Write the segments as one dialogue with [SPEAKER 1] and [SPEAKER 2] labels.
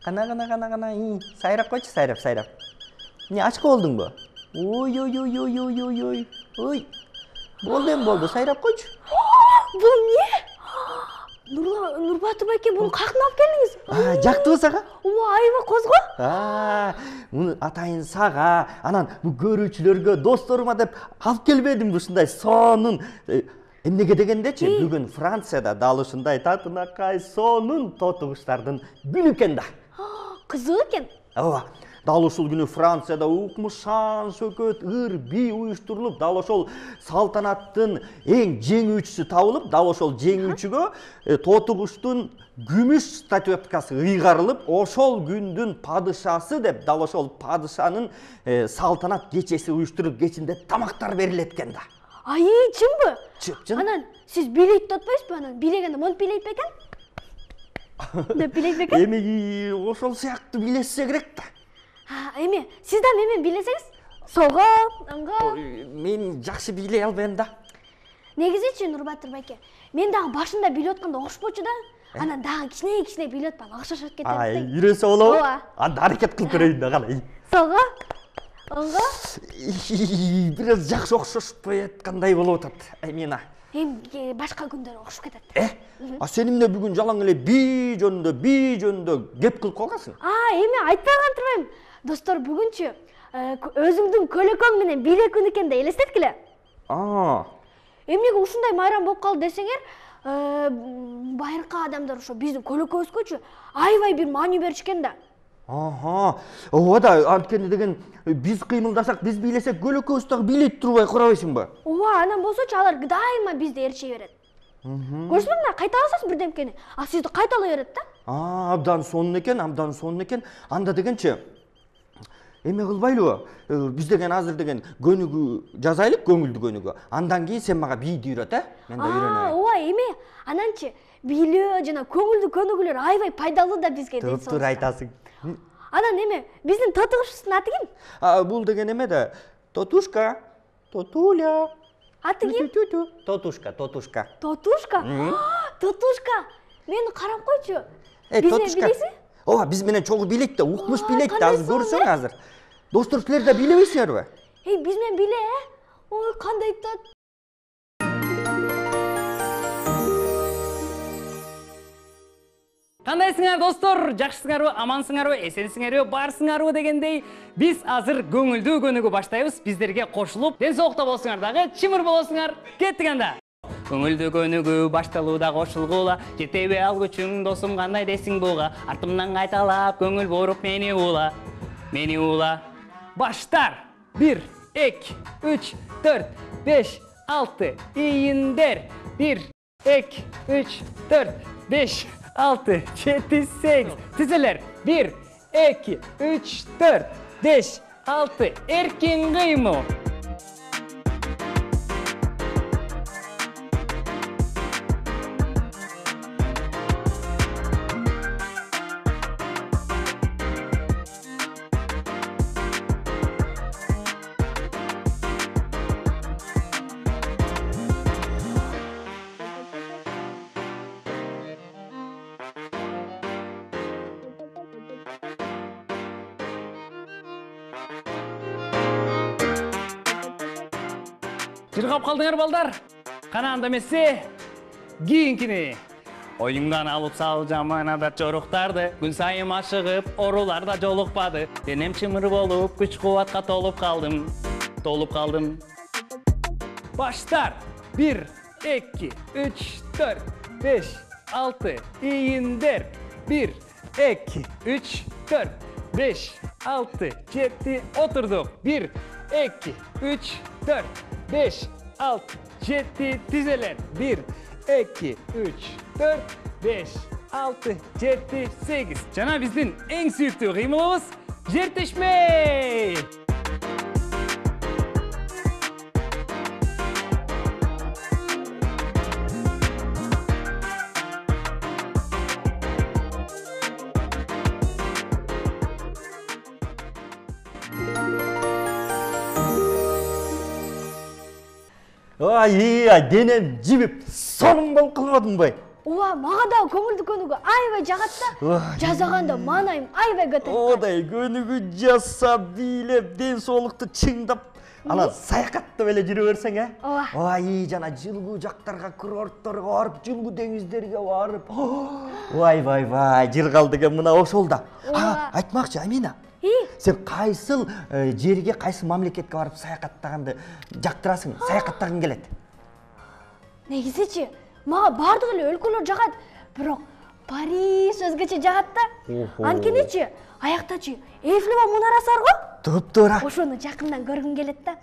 [SPEAKER 1] Qana, sayrap qo'ychi, sayrap. Ne ochko olding bu? Oy. Oy. Bo'ldi, sayrap qo'ychi.
[SPEAKER 2] Bu ne? Nurbatov aka, buni qayerdan olib keldingiz?
[SPEAKER 1] Jaqti bo'lsa-qa?
[SPEAKER 2] Ayva qo'zg'o?
[SPEAKER 1] Buni atayın sağa, anan bu görүүчүлөргө, досторuma deb alып kelbedim bu şunday sonun. Эмнеге дегенде-чи, бүгүн Францияда дал ушундай татынакай сонун тотугуштардын күнү экен да.
[SPEAKER 2] Кызык экен.
[SPEAKER 1] Ооба. Дал ушул күнү Францияда укмушан сөкөт ыр-би уюштурулуп, дал ошол салтанаттын эң жеңүүчүсү табылып, дал ошол жеңүүчүгө тотугуштун күмүш статуэткасы ыйгарылып, ошол күндүн падышасы деп, дал ошол падышанын салтанат кечеси уюштурулуп, кечинде тамактар берилет экен да.
[SPEAKER 2] Чынбы?
[SPEAKER 1] Чын.
[SPEAKER 2] Анан сиз билейт тотпойсузбу? Анан билегенде монт билейт бекен? Деп билейт бекен?
[SPEAKER 1] Эми ошол сыяктуу билесе керек да.
[SPEAKER 2] Эми, сиз да менен билесеңиз? Сого, анга.
[SPEAKER 1] Мен жакшы билей албайм да.
[SPEAKER 2] Негизичи Нурбатыр байке, мен дагы башында билип атканда окшпочу да. Анан дагы кичине билип атпам, акшашат кетет да.
[SPEAKER 1] Үйрөнсө болобу? Анда аракет кылып көрөйүн да калай.
[SPEAKER 2] Сого, анга.
[SPEAKER 1] Бираз жакшы окшошпой аткандай болуп атат. Мена.
[SPEAKER 2] Эми башка күндөр окшоп кетет.
[SPEAKER 1] Сен эмне бүгүн жалаң эле би жөнүндө кеп кылып калгансың?
[SPEAKER 2] Эми айтпаган турбайм. Достор, бүгүнчү өзүңдүн көлөкөң менен биле күнү экен да, элестеткиле. Эмнеге ушундай майрам болуп калды десеңер, байыркы адамдар ошо биздин көлөкөбүзгөчү аябай бир маани беришкен да.
[SPEAKER 1] Ооба да, анткени деген биз кыймылдасак, биз бийлесек көлөкөбүз дагы бийлей турбай карабайсыңбы?
[SPEAKER 2] Ооба, анан болсочу алар дайыма бизди ээрчей берет. Көрсөң мына кайталасыз бирдемкени, сизди кайталай берет да.
[SPEAKER 1] Абдан сонун экен. Анда дегенчи эме кылбайлыбы? Биз деген азыр деген көнүгүү жазайлык, көңүлдүү көнүгүү. Андан кийин сен мага бийди үйрөт, мен да үйрөнөйүн.
[SPEAKER 2] Ооба, эме ананчы бийлөө жана көңүлдүү көнүгүүлөр аябай пайдалуу да бизге.
[SPEAKER 1] Туура айтасың.
[SPEAKER 2] Анан эме биздин тотугушубуздун аты ким?
[SPEAKER 1] Бул деген эме да Тотушка, Тотуля.
[SPEAKER 2] Аты ким?
[SPEAKER 1] Тотушка.
[SPEAKER 2] Тотушка? Тотушка. Мени карап койчу.
[SPEAKER 1] Тотушка.
[SPEAKER 2] Билесиң?
[SPEAKER 1] Ооба, биз менен чогуу билет да, укмуш билет да, азыр көрсөң азыр. Достор, силер да билебейсиңерби?
[SPEAKER 2] Биз менен биле. Ой, кандай тат.
[SPEAKER 3] Кандайсыңар достор, жакшысыңарбы, амансыңарбы, эсенсиңерби, барсыңарбы дегендей, биз азыр көңүлдүү көнүгүү баштайбыз. Биздерге кошулуп, ден соолукта болсуңар дагы, чымыр болосуңар. Кеттик анда. Көңүлдүү көнүгүү башталууда кошулгула, жетеби ал күчүң, досум кандай десиң буга, артымдан кайталап көңүл буруп мени уула. Баштар. 1, 2, 3, 4, 5, 6, ийиндер. 1, 2, 3, 4, 5, 6, 7, 8. Тизелер. 1, 2, 3, 4, 5, 6. Эркин кыймыл. Жыргап калдыңар балдар. Кана анда эмесе кийинкини. Оюңдан алып сал жаман адат жоруктарды, күн сайын ашыгып, оорулар да жолукпады. Денем чымыр болуп, күч кубатка толуп калдым. Баштар. 1, 2, 3, 4, 5, 6. Ийиндер. 1, 2, 3, 4, 5, 6, 7. Отурдук. 1, 2, 3, 4, 5, 6, 7. Тизелер. 1, 2, 3, 4, 5, 6, 7, 8. Жана биздин эң сүйүктүү кыймылыбыз жер тешмей.
[SPEAKER 1] Денем жибип, соның болуп калбадым бай.
[SPEAKER 2] Ооба, мага да көңүлдү көнүгү аябай жагат да. Жасаганда маанайым аябай көтөрүп.
[SPEAKER 1] Одай көнүгү жасап, бийлеп, ден соолукту чыңдап, ана саякаттап эле жүрө берсең,
[SPEAKER 2] Ооба.
[SPEAKER 1] Ой, жана жылгуу жактарга, курортторго барып, жылгуу деңиздерге барып. Вай, жыргал деген мына ошол да. Айтмакчы, Амина. Сен кайсыл жерге, кайсыл мамлекетке барып саякаттаганды жактырасың, саякаттагың келет?
[SPEAKER 2] Негизичи, мага бардык эле өлкөлөр жагат, бирок Париж өзгөчө жагат да. Анткеничи, аяктачы Эйфелева мунарасы бар го?
[SPEAKER 1] Туп-туура.
[SPEAKER 2] Ошону жакындан көргүм келет да.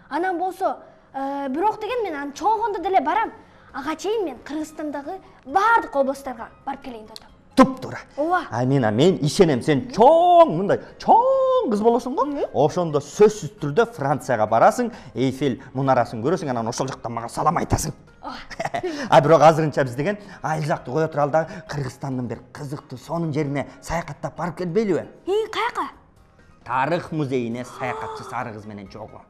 [SPEAKER 2] Анан болсо, бирок деген мен аны чоңгондо деле барам. Ага чейин мен Кыргызстандагы бардык областтарга барып келейин деп атам.
[SPEAKER 1] Туп-туура.
[SPEAKER 2] Ооба.
[SPEAKER 1] Амина, мен ишенем, сен мындай чоң кыз болосуң го. Ошондо сөзсүз түрдө Францияга барасың, Эйфел мунарасын көрөсүң, анан ошол жактан мага салам айтасың. Бирок азырынча биз деген айылжакты кое туралы да Кыргызстандын бир кызыктуу сонун жерине саякаттап барып келбейлиби?
[SPEAKER 2] Каяка?
[SPEAKER 1] Тарых музейине саякатчы сары кыз менен чогуу.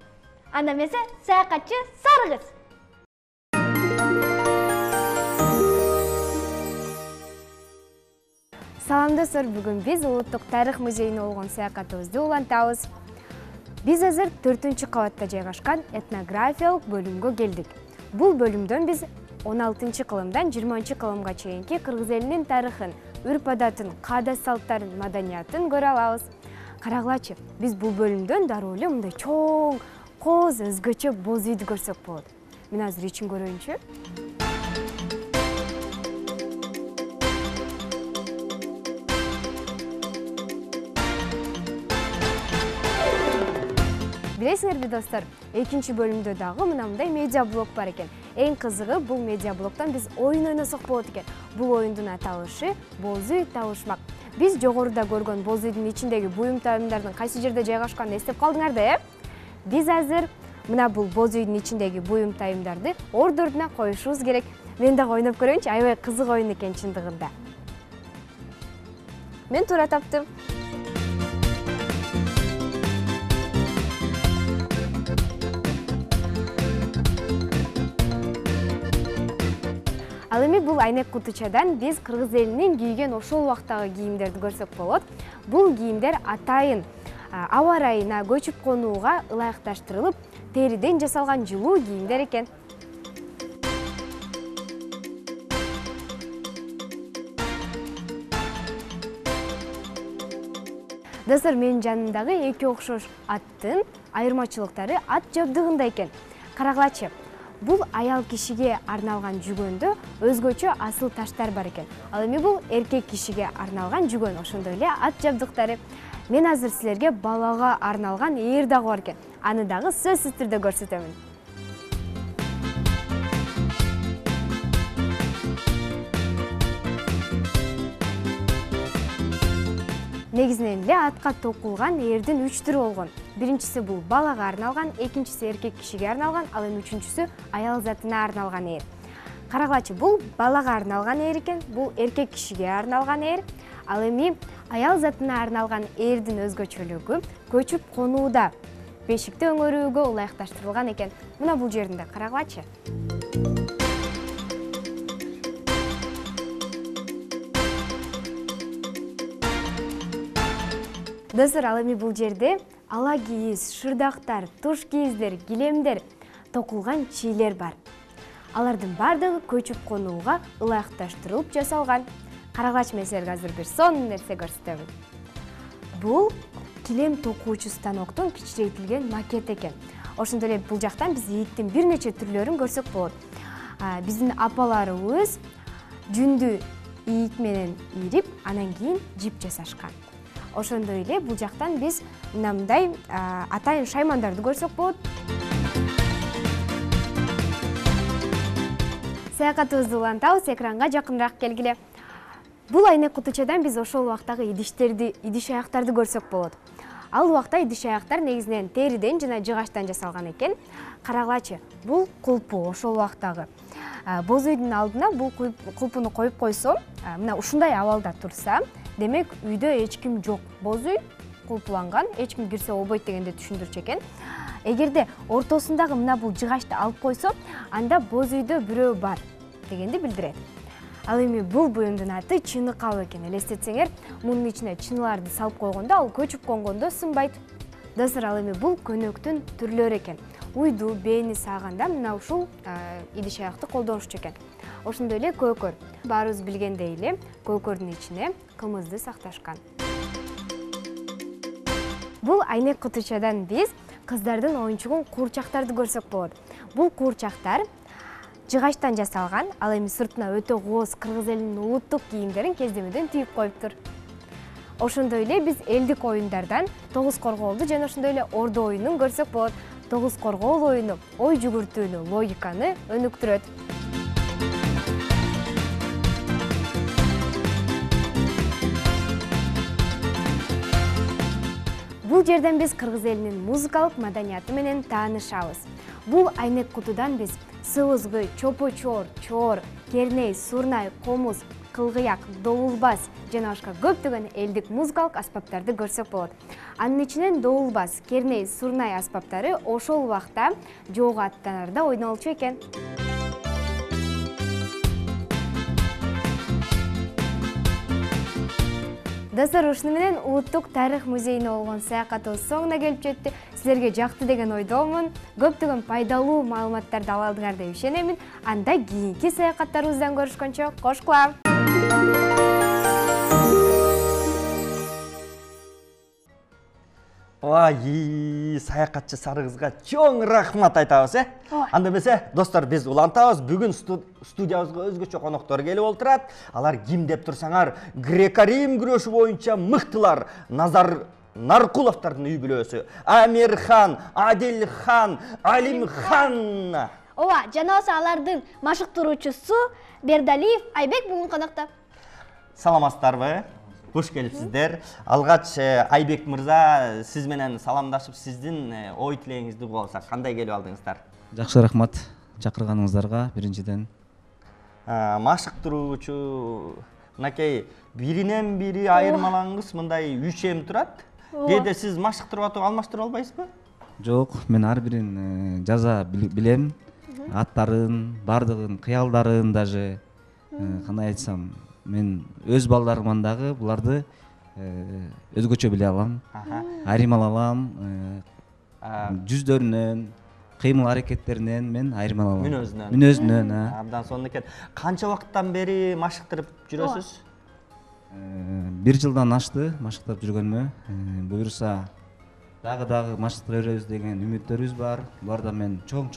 [SPEAKER 2] Анда эмесе, саякатчы сары кыз.
[SPEAKER 4] Салам достор, бүгүн биз Улуттук тарых музейине болгон саякатыбызды улантабыз. Биз азыр 4-кабатта жайгашкан этнографиялык бөлүмгө келдик. Бул бөлүмдөн биз 16-кылымдан 20-кылымга чейинки кыргыз элинин тарыхын, үрп-адатын, каада-салттарын, маданиятын көрө алабыз. Карагылачы, биз бул бөлүмдөн дароо эле мындай чоң, коз, өзгөчө боз үйдү көрсөк болот. Мен азыр ичин көрөйүнчү. Билесиңерби достор, экинчи бөлүмдө дагы мындай медиа блок бар экен. Эң кызыгы бул медиа блоктон биз оюн ойносок болот экен. Бул оюндун аталышы боз үй табышмак. Биз жогоруда көргөн боз үйдүн ичиндеги буюм тайымдардын кайсы жерде жайгашканын эстеп калдыңар да, Биз азыр мына бул боз үйдүн ичиндеги буюм тайымдарды ордуна коюшубуз керек. Мен дагы ойноп көрөйүнчү, аябай кызык оюн экен чындыгында. Мен туура таптым. Ал эми бул айнек кутучадан биз кыргыз элинин кийген ошол убактагы кийимдерди көрсөк болот. Бул кийимдер атайын аба ырайына, көчүп конууга ылайыкташтырылып, териден жасалган жылуу кийимдер экен. Достор, менин жанымдагы эки окшош аттын айырмачылыктары ат жабдыгында экен. Карагылачы. Бул аял кишиге арналган жүгөндө өзгөчө асыл таштар бар экен. Ал эми бул эркек кишиге арналган жүгөн, ошондой эле ат жабдыктары. Мен азыр силерге балага арналган ээр дагы бар экен. Аны дагы сөзсүз түрдө көрсөтөмүн. Негизинен эле атка токулган ээрдин 3 түрү болгон. Биринчиси бул балага арналган, экинчиси эркек кишиге арналган, ал эми үчүнчүсү аял затына арналган ээр. Карагылачы, бул балага арналган ээр экен, бул эркек кишиге арналган ээр. Ал эми аял затына арналган ээрдин өзгөчөлүгү көчүп конууда, бешикти өңөрүүгө ылайыкташтырылган экен. Мына бул жеринде карагылачы. Достор, ал эми бул жерде ала кийиз, шырдактар, туш кийиздер, килемдер, токулган чийлер бар. Алардын бардыгы көчүп конууга ылайыкташтырылып жасалган. Карагылачы, мен силерге азыр бир сонун нерсе көрсөтөмүн. Бул килем токуучу станоктун кичирейтилген макет экен. Ошондой эле бул жактан биз ийиттин бир нече түрлөрүн көрсөк болот. Биздин апаларыбыз жүндү ийит менен ийрип, анан кийин жип жасашкан. Ошондой эле бул жактан биз мындай атайын шаймандарды көрсөк болот. Саякатыбызды улантабыз, экранга жакыныраак келгиле. Бул айнек кутучадан биз ошол убактагы идиш аяктарды көрсөк болот. Ал убакта идиш аяктар негизинен териден жана жыгачтан жасалган экен. Карагылачы, бул кулпу ошол убактагы. Боз үйдүн алдына бул кулпуну коюп койсо, мына ушундай абалда турса, демек үйдө эч ким жок. Боз үй кулпуланган, эч ким кирсе болбойт дегенди түшүндүрчү экен. Эгерде ортосундагы мына бул жыгачты алып койсо, анда боз үйдө бирөө бар дегенди билдирет. Ал эми бул буюмдун аты чыны кабы экен. Элестетсеңер, мунун ичине чыныларды салып койгондо ал көчүп конгондо сынбайт. Достор, ал эми бул көнөктүн түрлөрү экен. Уйду, бээни сааганда мына ушул идиш аякты колдонушчу экен. Ошондой эле көкөр. Баарыбыз билгендей эле, көкөрдүн ичине кымызды сакташкан. Бул айнек кутучадан биз кыздардын оюнчугун куурчактарды көрсөк болот. Бул куурчактар жыгачтан жасалган, ал эми сыртына өтө кооз кыргыз элинин улуттук кийимдерин кездемеден түйүп коюптур. Ошондой эле биз элдик оюндардан тогуз коргоолду жана ошондой эле ордо оюнун көрсөк болот. Тогуз коргоол оюну ой жүгүртүүнү, логиканы өнүктүрөт. Бул жерден биз кыргыз элинин музыкалык маданияты менен таанышабыз. Бул айнек кутудан биз сыбызгы, чопочор, чоор, керней, сурнай, комуз, кылгыяк, довулбас жана башка көптөгөн элдик музыкалык аспаптарды көрсөк болот. Анын ичинен довулбас, керней, сурнай аспаптары ошол убакта жоого аттанарда ойнолчу экен. Достор, ушуну менен Улуттук тарых музейине болгон саякатыбыз соңуна келип жетти. Силерге жакты деген ойдомун. Көптөгөн пайдалуу маалыматтарды ала алдыңар деп ишенемин. Анда кийинки саякаттарыбыздан көрүшкөнчө кош кылам.
[SPEAKER 1] Ой, саякатчы сары кызга чоң рахмат айтабыз, Анда эмесе, достор, биз улантабыз. Бүгүн студиябызга өзгөчө коноктор келип отурат. Алар ким деп турсаңар, греко-рим күрөшү боюнча мыктылар. Назар Наркуловдордун үй бүлөсү. Амирхан, Адилхан, Алимхан.
[SPEAKER 2] Ооба, жана алардын машыктыруучусу Бердалиев Айбек бүгүн конокто.
[SPEAKER 1] Саламатсыздарбы? Хош келипсиздер. Алгач Айбек мырза, сиз менен саламдашып, сиздин ой тилегиңизди угуп алсак, кандай келип алдыңыздар?
[SPEAKER 3] Жакшы рахмат чакырганыңыздарга биринчиден.
[SPEAKER 1] Машыктыруучу мынакей биринен бири айырмалаңыз мындай 3 турат. Кээде сиз машыктырып атып алмаштыра албайсызбы?
[SPEAKER 3] Жок, мен ар бирин жаза билем. Аттарын, бардыгын, кыялдарын даже кандай айтсам, мен өз балдарыман дагы буларды өзгөчө биле алам. Айырмала алам. Жүздөрүнөн, кыймыл аракеттеринен мен айырмала алам. Мүнөзүнөн.
[SPEAKER 1] Абдан сонун экен. Канча убакыттан бери машыктырып жүрөсүз?
[SPEAKER 3] 1 жылдан ашты машыктап жүргөнүмө. Буюрса дагы машыктыра беребиз деген үмүттөрүбүз бар. Булардан мен чоң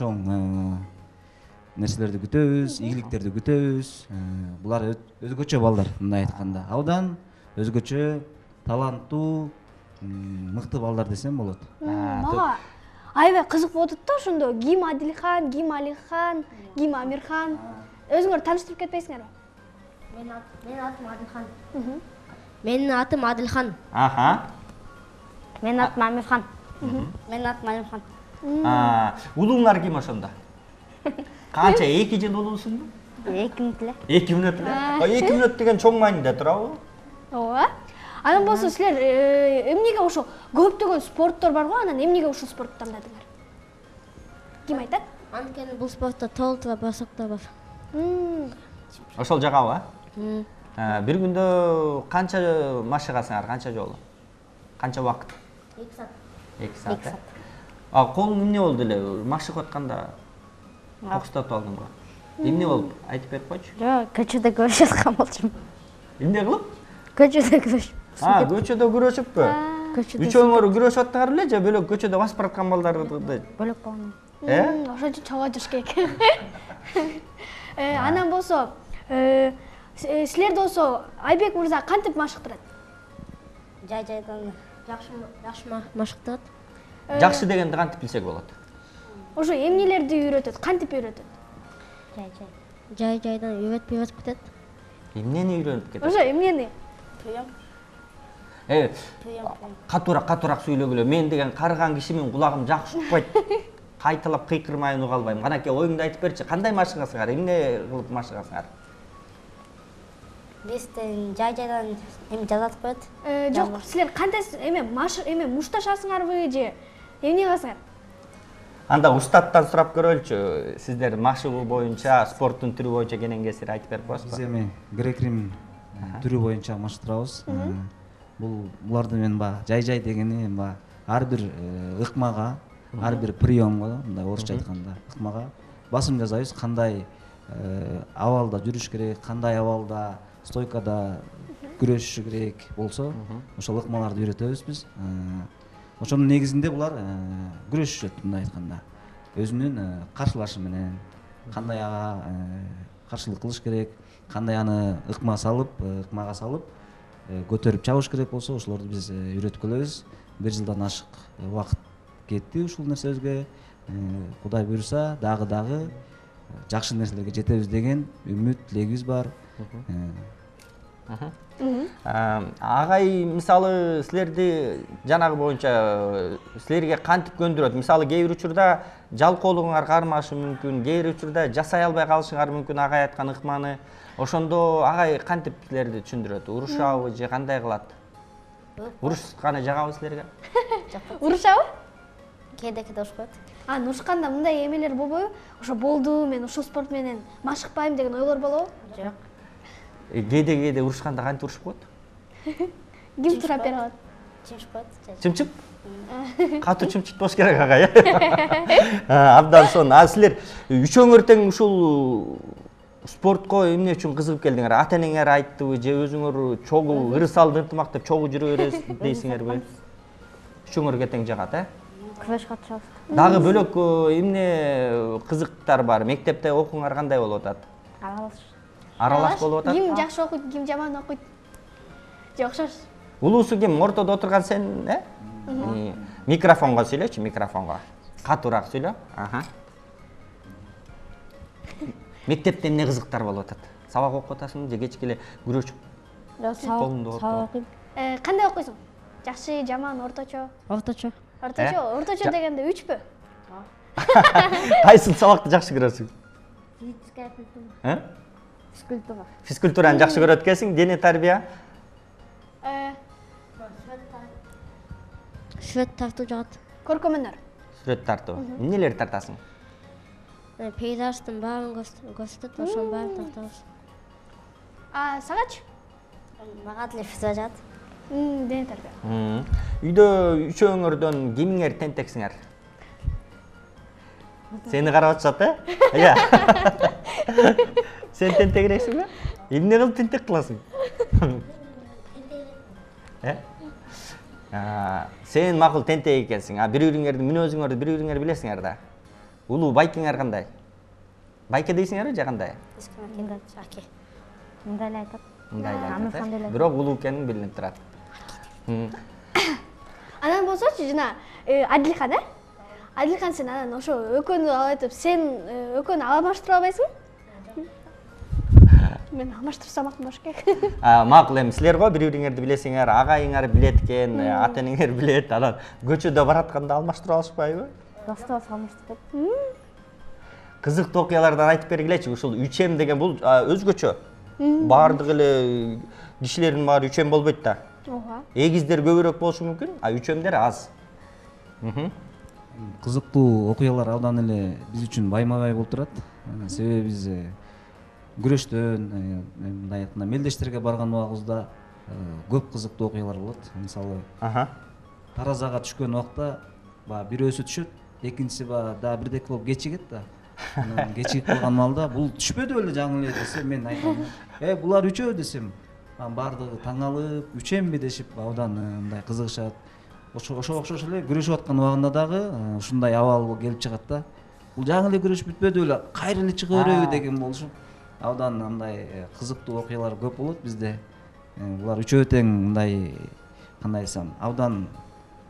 [SPEAKER 3] нерселерди күтөбүз, ийгиликтерди күтөбүз. Булар өзгөчө балдар, мындай айтканда. Абдан өзгөчө таланттуу, мыкты балдар десем болот.
[SPEAKER 2] Мага аябай кызык болуп атат да ошондо. Ким Адилхан, ким Алихан, ким Амирхан. Өзүңөр тааныштырып кетпейсиңерби?
[SPEAKER 5] Менин атым Адилхан. Менин атым Адилхан.
[SPEAKER 2] Менин атым Амирхан.
[SPEAKER 5] Менин атым Алимхан.
[SPEAKER 1] Улууңар ким ошондо? Канча 2 жыл улуусуңбу?
[SPEAKER 5] 2 мүнөт эле.
[SPEAKER 1] 2 мүнөт эле. 2 мүнөт деген чоң маанидә турабы?
[SPEAKER 2] Ооба. Анан болсо силер эмнеге ошо көптөгөн спорттор бар го, анан эмнеге ушул спортты тандадыңар? Ким айтат?
[SPEAKER 5] Анткени бул спортто толтура басоктор бар.
[SPEAKER 1] Ошол жагабы? Бир күндө канча машыгасыңар, канча жолу? Канча убакыт?
[SPEAKER 5] 2 саат.
[SPEAKER 1] 2 саат. Колуң эмне болду эле? Машыгып атканда окустатып алдыңбы? Эмне болуп? Айтып берип койчу.
[SPEAKER 5] Жок, көчөдө көрүшүп аткан болчумун.
[SPEAKER 1] Эмне кылып?
[SPEAKER 5] Көчөдө көрүшүп.
[SPEAKER 1] Көчөдө күрөшүппү? Үчөөңөр күрөшүп аттыңар эле же бөлөк көчөдө басып бараткан балдарды?
[SPEAKER 5] Бөлөк болгон.
[SPEAKER 2] Ошо үчүн чогуу жүрүш керек. Анан болсо силерди болсо Айбек мырза кантип машыктырат?
[SPEAKER 5] Жай-жайдан жакшы машыктырат.
[SPEAKER 1] Жакшы дегенди кантип билсек болот?
[SPEAKER 2] Ошо эмнелерди үйрөтөт? Кантип үйрөтөт?
[SPEAKER 5] Жай-жайдан үйрөтүп кетет.
[SPEAKER 1] Эмнени үйрөнүп кетет?
[SPEAKER 2] Ошо эмнени?
[SPEAKER 1] Катуураак сүйлөгүлө. Мен деген карыган кишимин кулагым жакшы укпайт. Кайталап кыйкырмайын уга албайм. Канаке оюңду айтып берчи. Кандай машыгасыңар? Эмне кылып машыгасыңар?
[SPEAKER 5] Бизден жай-жайдан эми жазатып коет.
[SPEAKER 2] Жок, силер кандай мушташасыңарбы же эмне кыласыңар?
[SPEAKER 1] Анда устаттан сурап көрөлүчү. Сиздер машыгуу боюнча, спорттун түрү боюнча кенен кесир айтып берип
[SPEAKER 6] Биз
[SPEAKER 1] коесузбу?
[SPEAKER 6] эми грек-рим түрү боюнча маштырабыз. Буларды мен жай дегени ар бир ыкмага, ар бир приемго, мындай орусча айтканда, ыкмага басым жасайбыз. Кандай абалда жүрүш керек, кандай абалда стойкада күрөшүш керек болсо, ошол ыкмаларды үйрөтөбүз биз. Ошонун негизинде булар күрөшүшөт, мындай айтканда. Өзүнүн каршылашы менен кандай ага каршылык кылыш керек, кандай аны ыкмага салып көтөрүп чабыш керек болсо, ошолорду биз үйрөтүп келебиз. 1 жылдан ашык убакыт кетти ушул нерсебизге. Кудай буйруса, дагы жакшы нерселерге жетебиз деген үмүт, тилегибиз бар.
[SPEAKER 1] Агай мисалы силерди жанагы боюнча силерге кантип көндүрөт? Мисалы кээ бир учурда жалкоолугуңар кармашы мүмкүн, кээ бир учурда жасай албай калышыңар мүмкүн агай айткан ыкманы. Ошондо агай кантип силерди түшүндүрөт? Урушабы же кандай кылат? Урушканы жагабы силерге?
[SPEAKER 2] Урушабы?
[SPEAKER 5] Кээде урушуп коет.
[SPEAKER 2] Урушканда мындай эмелер болбойбу? Ошо болду, мен ушул спорт менен машыкпайм деген ойлор болобу?
[SPEAKER 5] Жок.
[SPEAKER 1] Кээде урушканда кантип урушуп коет?
[SPEAKER 2] Ким сурап бере алат?
[SPEAKER 5] Чымшып коет.
[SPEAKER 1] Чымчып? Катуу чымчыт болуш керек агай. Абдан сонун. Силер үчөөңөр тең ушул спортко эмне үчүн кызыгып келдиңер? Ата-энеңер айттыбы же өзүңөр чогуу ырыс алды ынтымактап чогуу жүрө бересиз дейсиңерби? Үчөөңөргө тең жагат,
[SPEAKER 5] Күрөш катышабыз.
[SPEAKER 1] Дагы бөлөк эмне кызыктар бар? Мектепте окууңар кандай болуп атат? Аралаш болуп атат?
[SPEAKER 2] Ким жакшы окуйт, ким жаман окуйт? Же окшош?
[SPEAKER 1] Улуусу ким? Ортодо отурган сен, Микрофонго сүйлөчү, микрофонго. Катуураак сүйлө. Мектепте эмне кызыктар болуп атат? Сабак окуп атасыңбы же кечке эле күрөшүп?
[SPEAKER 5] Сабак окуйм.
[SPEAKER 2] Кандай окуйсуң? Жакшы, жаман, орточо?
[SPEAKER 5] Орточо.
[SPEAKER 2] Орточо дегенде 3пү?
[SPEAKER 1] Кайсы сабакты жакшы көрөсүң?
[SPEAKER 5] Физкультура.
[SPEAKER 1] Физкультураны жакшы көрөт экенсиң, дене тарбия?
[SPEAKER 5] Сүрөт тартуу жагат.
[SPEAKER 2] Көркөмөндөр.
[SPEAKER 1] Сүрөт тартуу. Эмнелерди тартасың?
[SPEAKER 5] Пейзаждын баарын көрсөтөт, ошонун баарын тартабыз.
[SPEAKER 2] Сагачы?
[SPEAKER 5] Мага деле физа жагат.
[SPEAKER 2] Дене тарбия.
[SPEAKER 1] Үйдө үчөөңөрдөн кимиңер тентексиңер? Сени карап атышат, Иә. Сен тентегирексиңби? Эмне кылып тентек кыласың? Сен макул тентек экенсиң. Бири-бириңердин мүнөзүңөрдү бири-бириңер билесиңер да. Улуу байкеңер кандай? Байке дейсиңерби же кандай?
[SPEAKER 5] Аке. Мындай эле айтат.
[SPEAKER 1] Мындай эле. Бирок улуу экени билинип турат.
[SPEAKER 2] Анан болсочу жана Адилхан, Адилхан сен анан ошо экөөнү алып айтып, сен экөөнү алмаштыра албайсыңбы? Мен алмаштырсам болуш керек.
[SPEAKER 1] Макул эми силер го бири-бириңерди билесиңер, агайыңар билет экен, ата-энеңер билет, анан көчөдө баратканда алмаштыра алышпайбы?
[SPEAKER 5] Достор салыштырып.
[SPEAKER 1] Кызыктуу окуялардан айтып бергилечи. Ушул 3М деген бул өзгөчө. Баардык эле кишилердин баары 3М болбойт да. Эгиздер көбүрөөк болушу мүмкүн, 3Мдер аз.
[SPEAKER 6] Кызыктуу окуялар абдан эле биз үчүн байма-бай болуп турат. Себеби биз күрөштөн, мындай айтканда мелдештерге барган убагыбызда көп кызыктуу окуялар болот. Мисалы, таразага түшкөн убакта бирөөсү түшөт, экинчиси да бирдек болуп кечигет да. Кечигип калган маалда бул түшпөдү беле жаңы эле десе, мен айтам, булар үчөө десем, баардыгы таң алып, 3Мби дешип абдан мындай кызыгышат. Ошого окшош эле күрөшүп аткан убагында дагы ушундай абал келип чыгат да. Бул жаңы эле күрөш бүтпөдү беле, кайра эле чыга береби деген болушуп, абдан мындай кызыктуу окуялар көп болот бизде. Булар үчөө тең мындай кандай десем, абдан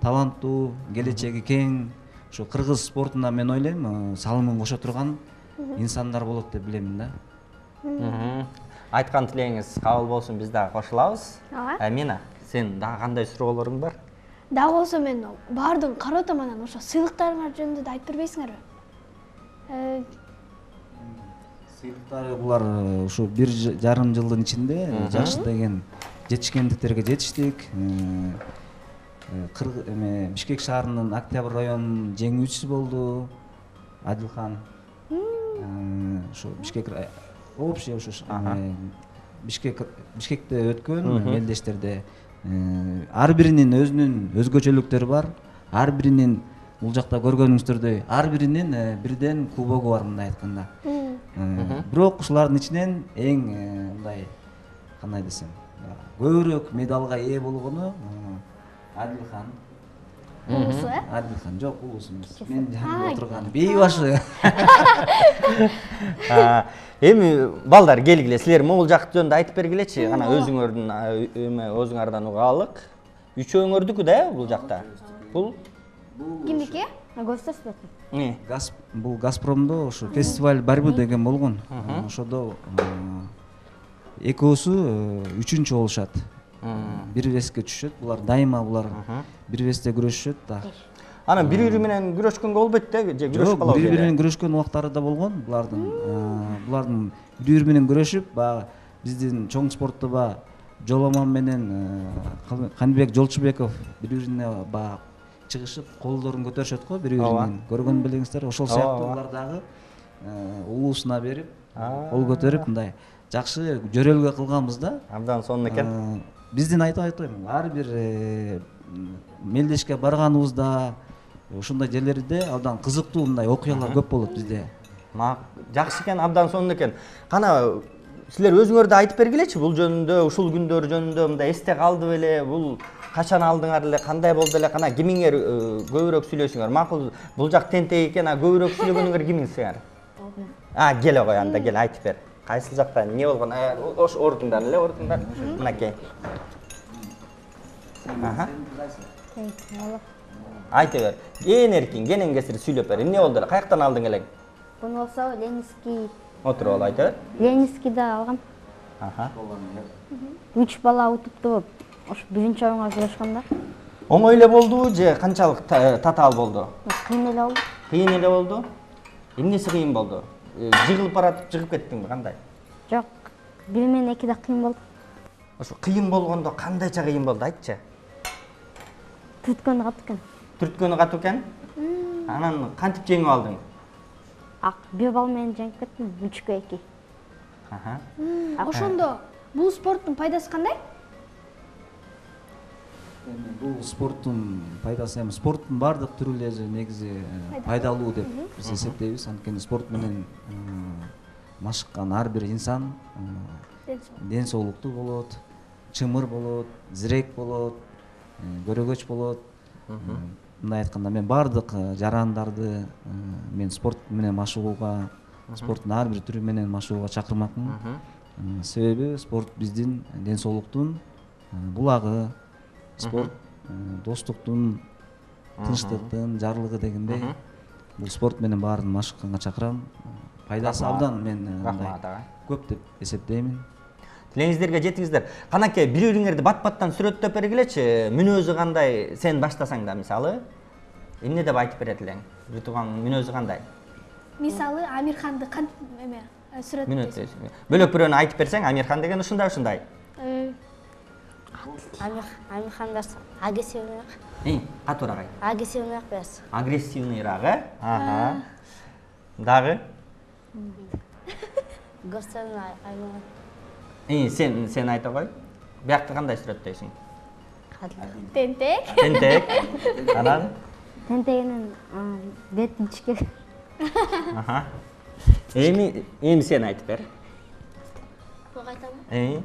[SPEAKER 6] таланттуу, келечеги кең. Ошо кыргыз спортуна мен ойлойм, салымын кошо турган инсандар болот деп билем да.
[SPEAKER 1] Айткан тилегиңиз кабыл болсун, биз дагы кошулабыз. Мина, сен дагы кандай суроолоруң бар?
[SPEAKER 2] Дагы болсо мен баардыгын карап атам, анан ошо сыйлыктарыңар жөнүндө да айтып бербейсиңерби?
[SPEAKER 6] Сыйлыктар булар ушу 1,5 жылдын ичинде жакшы деген жетишкендиктерге жетиштик. Бишкек шаарынын Октябрь районунун жеңүүчүсү болду. Адилхан, ошо Бишкек общий ошо Бишкекте өткөн мелдештерде ар биринин өзүнүн өзгөчөлүктөрү бар. Ар биринин бул жакта көргөнүңүздөрдөй ар биринин бирден кубогу бар мындай айтканда. Бирок ушулардын ичинен эң мындай кандай десем, көбүрөөк медалга ээ болгону Адилхан.
[SPEAKER 2] Улусу,
[SPEAKER 6] Адилхан жок, улусу эмес. Мен жанымда отурган бей башы.
[SPEAKER 1] Эми балдар келгиле, силер могул жак жөнүндө айтып бергилечи, кана өзүңөрдүн өзүңөрдөн угаалык. Үчөөңөрдүкү да бул жакта. Бул
[SPEAKER 2] Кимдики?
[SPEAKER 5] Göstersin.
[SPEAKER 6] Бул Газпромдо ошо фестиваль борьбы деген болгон. Ошодо экөөсү 3-чү болушат. Бир веске түшөт. Булар дайыма бир весте күрөшүшөт да.
[SPEAKER 1] Анан бири-бири менен күрөшкөнгө болбойт да, же күрөшүп калабы?
[SPEAKER 6] Бири-бири менен күрөшкөн убактары да болгон. Булардын бири-бири менен күрөшүп, баягы биздин чоң спортто Жоламан менен Каныбек Жолчубеков бири-бирине баягы чыгышып, колдорун көтөрүшөт го бири-бири менен. Көргөн белеңиздер, ошол сыяктуу булар дагы улуусуна берип, кол көтөрүп, мындай жакшы жөрөлгө кылганбыз да.
[SPEAKER 1] Абдан сонун экен.
[SPEAKER 6] Биздин айтып атпайм, ар бир мелдешке барганыбызда ушундай жерлерде абдан кызыктуу мындай окуялар көп болот bizde.
[SPEAKER 1] Жакшы экен, абдан сонун экен. Кана силер өзүңөр да айтып бергилечи, бул жөнүндө, ушул күндөр жөнүндө мындай эсте калды беле, бул качан алдыңар эле, кандай болду эле, кана кимиңер көбүрөөк сүйлөшүңөр. Макул, бул жак тентек экен, көбүрөөк сүйлөгөнүңөр кимиңсиңер? Келе кой анда, кел айтып бер. Кайсыл жакта эмне болгон? Ош ордуңдан эле, ордуңдан. Мынакей. Айта бер. Ээн эркин, кенен кесир сүйлөп бер. Эмне болду эле? Каяктан алдың элең?
[SPEAKER 5] Bunu olsa Ленинский.
[SPEAKER 1] Отуруп ал, айта бер.
[SPEAKER 5] Ленинский'de algam. 3 bala утупту. Oş birinci oyunga girişkanda.
[SPEAKER 1] Оңой эле болдубу же канчалык татаал болду?
[SPEAKER 5] Кыйын эле болду.
[SPEAKER 1] Кыйын эле болду? Эмнеси кыйын болду? Жыгылып баратып жыгып кеттиңби, кандай?
[SPEAKER 5] Жок. 1 менен 2'de кыйын болду.
[SPEAKER 1] Ошо кыйын болгондо кандайча кыйын болду, айтчы.
[SPEAKER 5] Түрткөнү катуу экен.
[SPEAKER 1] Түрткөнү катуу экен? Анан кантип жеңип алдың?
[SPEAKER 5] Bir bal менен жеңип кеттим, 3'e 2.
[SPEAKER 2] Ошондо бул спорттун пайдасы кандай?
[SPEAKER 6] Бул спорттун пайдасы эми спорттун бардык түрлөрү негизи пайдалуу деп биз эсептейбиз. Анткени спорт менен машыккан ар бир инсан ден соолуктуу болот, чымыр болот, зирек болот, көрөгөч болот. Мындай айтканда мен бардык жарандарды мен спорт менен машыгууга, спорттун ар бир түрү менен машыгууга чакырмакмын. Себеби спорт биздин ден соолуктун булагы, спорт достуктун, тынчтыктын жарлыгы дегендей. Бул спорт менен баарын машыкканга чакырам. Пайдасы абдан мен көп деп эсептеймин.
[SPEAKER 1] Тилеңиздерге жетиңиздер. Канаке, бири-бириңерди бат-баттан сүрөттөп бергилечи. Мүнөзү кандай? Сен баштасаң да мисалы. Эмне деп айтып берет элең? Бир тууган мүнөзү кандай?
[SPEAKER 2] Мисалы Амирханды кантип эме сүрөттөйсүң?
[SPEAKER 1] Бөлөк бирөөнү айтып берсең, Амирхан деген ушундай.
[SPEAKER 5] Амирхан biraz agresiflik.
[SPEAKER 1] Катуураак айт.
[SPEAKER 5] Agresiflik biraz.
[SPEAKER 1] Агрессивныйраак, Дагы?
[SPEAKER 5] Gösterin aynen.
[SPEAKER 1] Сен айта кой. Биякты кандай сүрөттөйсүң?
[SPEAKER 2] Тентек.
[SPEAKER 1] Тентек. Анан?
[SPEAKER 5] Тентегинин бетин ичке.
[SPEAKER 1] Эми сен айтып бер.
[SPEAKER 5] Көп айтамын.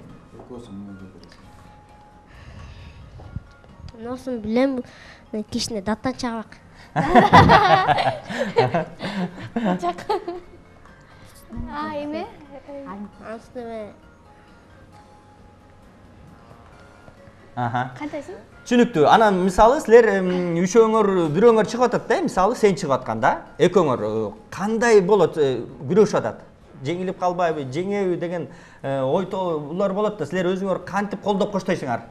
[SPEAKER 5] Носын билем, кишине даттан чыгабак.
[SPEAKER 2] Эме?
[SPEAKER 5] Ансыны
[SPEAKER 2] Кантайсың?
[SPEAKER 1] Түшүнүктүү. Анан мисалы силер үчөөңөр бирөөңөр чыгып атат да, мисалы сен чыгып атканда, экөөңөр кандай болот, күрөшүп атат? Жеңилип калбайбы, жеңеби деген ойто булар болот да, силер өзүңөр кантип колдоп коштойсуңар?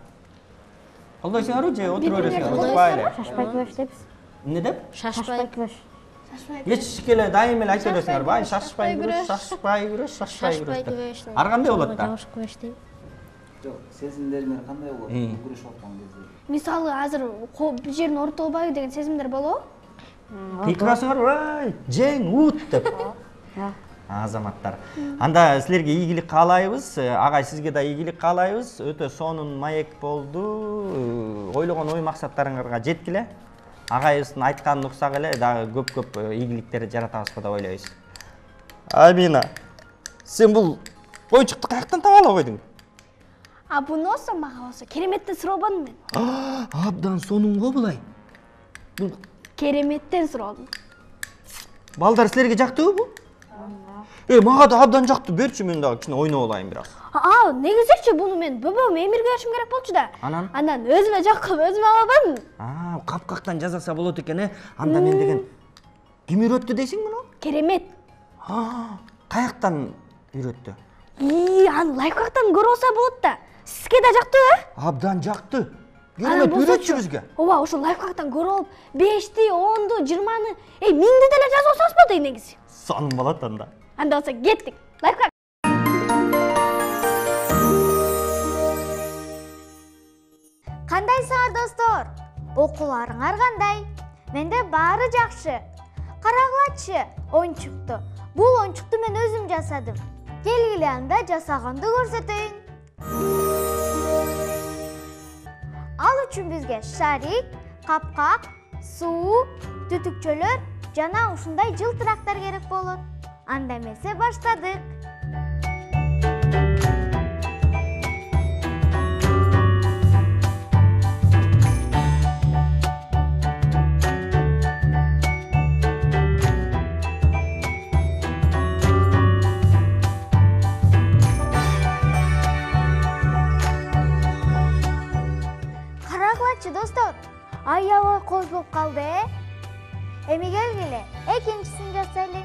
[SPEAKER 1] Колдойсуңарбы же отуруп бересиңер? Отурбай эле.
[SPEAKER 5] шашпай күрөш дейбиз.
[SPEAKER 1] Эмне деп?
[SPEAKER 5] Шашпай күрөш.
[SPEAKER 1] Эч эле дайым эле айта бересиңерби? Шашпай күрөш, шашпай күрөш, шашпай күрөш. Ар кандай болот да?
[SPEAKER 5] Жабыш күрөш дейбиз.
[SPEAKER 6] Жок, сезимдериңер кандай болот? Күрөшүп аткан кезде.
[SPEAKER 2] Мисалы азыр бул жерин ортолбайбы деген сезимдер болобу?
[SPEAKER 1] кыйкырасыңарбы ай жең ут деп азаматтар. Анда силерге ийгилик каалайбыз, агай сизге да ийгилик каалайбыз. Өтө сонун маек болду. Ойлогон ой максаттарыңарга жеткиле. Агайыбыздын айтканын уксак эле дагы көп ийгиликтерди жаратабызбы деп ойлойбуз. Амина. Сен бул ойчукту каяктан таап ала койдуң?
[SPEAKER 2] Буну болсо мага болсо кереметтен сурабадым мен.
[SPEAKER 1] Абдан сонун го булай. Бул
[SPEAKER 2] Кереметтен сурадым.
[SPEAKER 1] балдар силерге жактыбы бул? Мага да абдан жакты. Берчи мен дагы кичине ойноп алайын бир аз.
[SPEAKER 2] Негизичи буну мен бөбөм эмирге беришим керек болчу да. Андан өзүмө жак кылып өзүмө албадым.
[SPEAKER 1] Капкактан жасаса болот экен, Анда мен деген ким үйрөттү дейсиң муну?
[SPEAKER 2] Керемет.
[SPEAKER 1] Каяктан үйрөттү?
[SPEAKER 2] Аны лайфхактан көрүп алса болот да. Сизге да жактыбы?
[SPEAKER 1] Абдан жакты. Керемет үйрөтчү бизге.
[SPEAKER 2] Ооба, ошол лайфхактан көрүп алып 5ти, 10ду, 20ны, 1000ди деле жазып алсаңыз болот негизи.
[SPEAKER 1] Сонун болот анда.
[SPEAKER 2] Анда болсо кеттик. Лайфхак.
[SPEAKER 7] Кандайсыңар достор? Окууларыңар кандай? Менде баары жакшы. Карагылачы оюнчукту. Бул оюнчукту мен өзүм жасадым. Келгиле анда жасаганды көрсөтөйүн. Ал үчүн бизге шарик, капкак, суу, түтүкчөлөр жана ушундай жылтырактар керек болот. Анда эмесе баштадык. Карагылачы достор, аябай коз болуп калды. Эми келгиле, экинчисин жасайлы.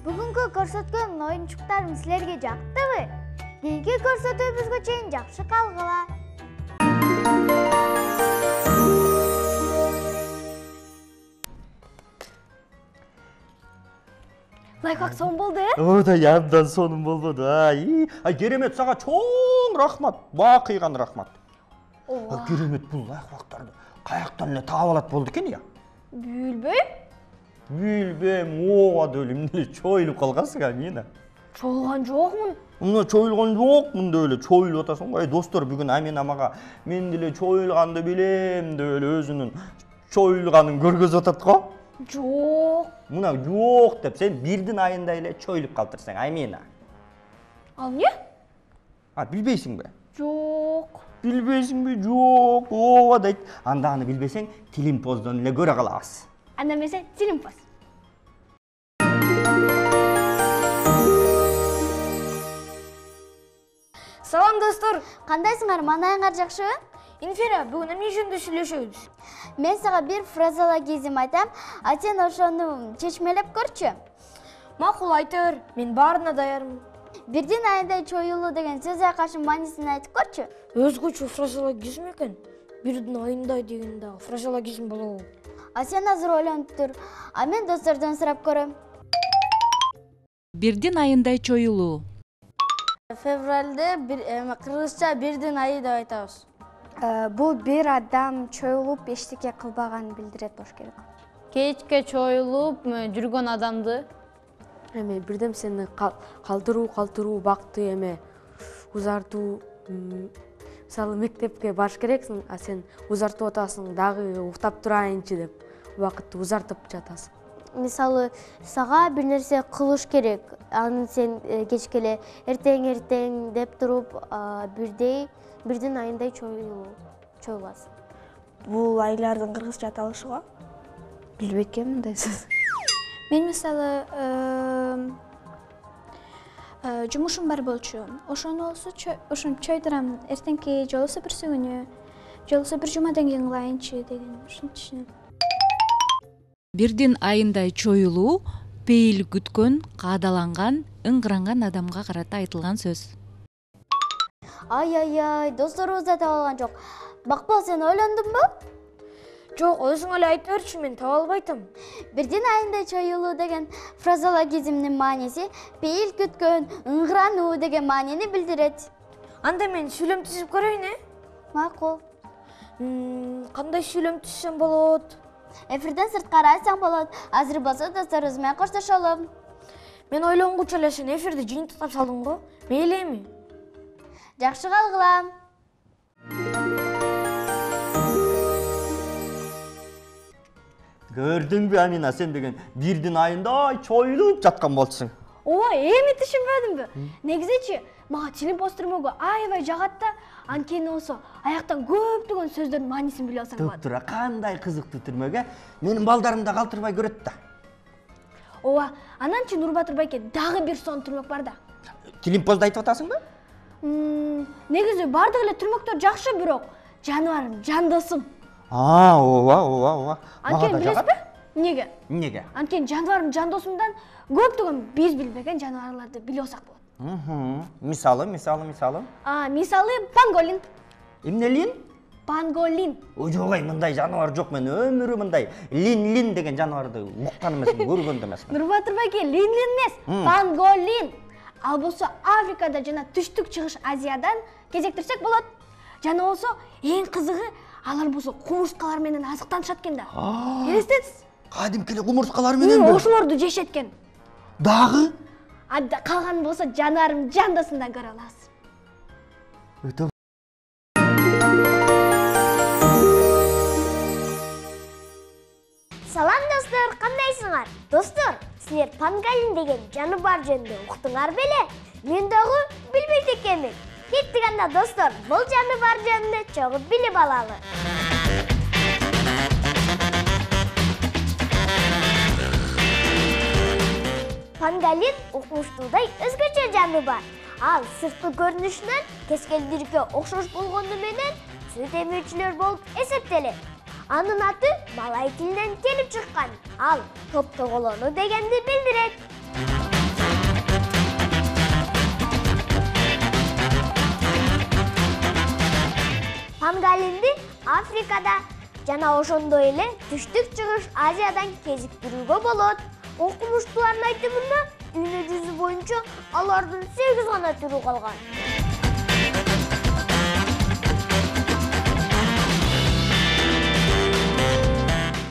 [SPEAKER 7] Бүгүнкү көрсөткөн оюнчуктарым силерге жактыбы? Кийинки көрсөтүүбүзгө чейин жакшы калгыла.
[SPEAKER 2] Лайфхак сонун болду,
[SPEAKER 1] Абдан сонун болбоду. Керемет, сага чоң рахмат. Бакыйган рахмат. Керемет, бул лайфхактарды каяктан эле таап алат болду экен я? Билбейм, ооба деле эмне чоюлуп калгансың Амина?
[SPEAKER 2] Чоюлган жокмун.
[SPEAKER 1] Мына чоюлган жокмун деп эле чоюлуп атасың. Достор, бүгүн Амина мага мен деле чоюлганды билем деп эле өзүнүн чоюлганын көргөзүп атат го.
[SPEAKER 2] Жок.
[SPEAKER 1] Мына жок деп сен бирдин айында эле чоюлуп калтырсың Амина.
[SPEAKER 2] Ал эмне?
[SPEAKER 1] Билбейсиңби?
[SPEAKER 2] Жок.
[SPEAKER 1] Билбейсиңби? Жок. Ооба дейт. Анда аны билбесең, Тилимпоздон эле көрө калабыз.
[SPEAKER 2] Анда эмесе Тилимпоз.
[SPEAKER 7] Салам достор, кандайсыңар? Маанайыңар жакшыбы?
[SPEAKER 2] Инфера, бүгүн эмне жөнүндө сүйлөшөбүз?
[SPEAKER 7] Мен сага бир фразеологизм айтам, а сен ошону чечмелеп көрчү.
[SPEAKER 2] Макул, айтыр. Мен баарына даярмын.
[SPEAKER 7] Бирдин айында чоюлуу деген сөз айкашын маанисин айтып көрчү.
[SPEAKER 2] Өзгөчө фразеологизм экен. Бирдин айында деген дагы фразеологизм болобу?
[SPEAKER 7] А сен азыр ойлонуп тур. А мен достордон сурап көрөм.
[SPEAKER 8] Бирдин айында чоюлуу.
[SPEAKER 2] Февралде кыргызча бирдин айы деп айтабыз.
[SPEAKER 4] Бул бир адам чоюлуп эчтеке кылбаганын билдирет болуш керек.
[SPEAKER 5] Кечке чоюлуп жүргөн адамды.
[SPEAKER 9] Эме бирдем сени калтыруу бакты эме узартуу. Мисалы мектепке барыш керексиң, а сен узартып атасың, дагы уктап турайынчы деп убакытты узартып жатасың.
[SPEAKER 7] мисалы сага бир нерсе кылыш керек. Аны сен кечке эле эртең деп туруп бирдин айындай чоюласың.
[SPEAKER 2] Бул айлардын кыргызча аталышы го?
[SPEAKER 9] Билбейт экенмин мындай сөз.
[SPEAKER 8] Мен мисалы жумушум бар болчу. Ошону ошону чойдурам. Эртеңки жолусу бир күнү, жолусу бир жумадан кийин кылайынчы деген ушинтип түшүнөм.
[SPEAKER 10] Бирдин айындай чоюлуу пейил күткөн, каадаланган, ыңгыранган адамга карата айтылган сөз.
[SPEAKER 7] Ай, досторубуз да таба алган жок. Макпал, сен ойлондунбу?
[SPEAKER 2] Жок, өзүң эле айтып берчи, мен таба албайтам.
[SPEAKER 7] Бирдин айында чоюлуу деген фразологизмдин мааниси пейил күткөн, ыңгырануу деген маанини билдирет.
[SPEAKER 2] Анда мен сүйлөм түзүп көрөйүн,
[SPEAKER 7] Макул.
[SPEAKER 2] Кандай сүйлөм түзсөм болот?
[SPEAKER 7] Эфирден сырткары айтсаң болот. Азыр болсо досторубуз менен коштошолу.
[SPEAKER 2] Мен ойлонгучу эле сен эфирди жыйынтыктап салдың го. Мейли эми.
[SPEAKER 7] Жакшы калгыла.
[SPEAKER 1] Көрдүңбү Амина, сен деген бирдин айында чоюлуп жаткан болчусуң.
[SPEAKER 2] Ооба, эми түшүнбөдүмбү? Негизичи, мага член постурмого аябай жагат да, анткени болсо аяктан көптөгөн сөздөрдүн маанисин билип алсаң болот.
[SPEAKER 1] Тура кандай кызыктуу түрмөгө. Менин балдарым да калтырбай көрөт да.
[SPEAKER 2] Ооба, анан чи Нурбатыр байке дагы бир сон түрмөк бар да.
[SPEAKER 1] Килимпозду айтып атасыңбы?
[SPEAKER 2] Негизи бардык эле түрмөктөр жакшы, бирок жаныбарым, жандосум.
[SPEAKER 1] Ооба.
[SPEAKER 2] Анткени билесизби?
[SPEAKER 1] Неге?
[SPEAKER 2] Анткени жаныбарым, жандосумдан көптөгөн биз билбеген жаныбарларды билип алсак болот.
[SPEAKER 1] Мисалы?
[SPEAKER 2] Мисалы панголин.
[SPEAKER 1] Эмнелин?
[SPEAKER 2] Панголин.
[SPEAKER 1] Жок, мындай жаныбар жок, мен өмүрү мындай лин деген жаныбарды уккан эмесмин, көргөн да эмесмин.
[SPEAKER 2] Нурбатыр байке, лин эмес, панголин. Ал болсо Африкада жана Түштүк Чыгыш Азиядан кезектирсек болот. Жана болсо эң кызыгы, алар болсо кумурскалар менен азыктанышат экен да. Элестетиңиз?
[SPEAKER 1] Кадимки эле кумурскалар мененби?
[SPEAKER 2] Ошолорду жешет экен.
[SPEAKER 1] Дагы?
[SPEAKER 2] Калганы болсо жанарым, жандосундан көрө аласыз.
[SPEAKER 1] Өтө.
[SPEAKER 7] Салам достор, кандайсыңар? Достор, силер панголин деген жаныбар жөнүндө уктуңар беле? Мен дагы билбейт экенмин. Кеттик анда достор, бул жаныбар жөнүндө чогуу билип алалы. Панголин укмуштуудай өзгөчө жаныбар. Ал сырткы көрүнүшүнөн кескелдирге окшош болгону менен сүт эмүүчүлөр болуп эсептелет. Анын аты малай тилинен келип чыккан. Ал топтоголону дегенди билдирет. Панголинди Африкада жана ошондой эле Түштүк Чыгыш Азиядан кезиктирүүгө болот. Окумуштуулардын айтымында дүйнө жүзү боюнча алардын 8 гана түрү калган.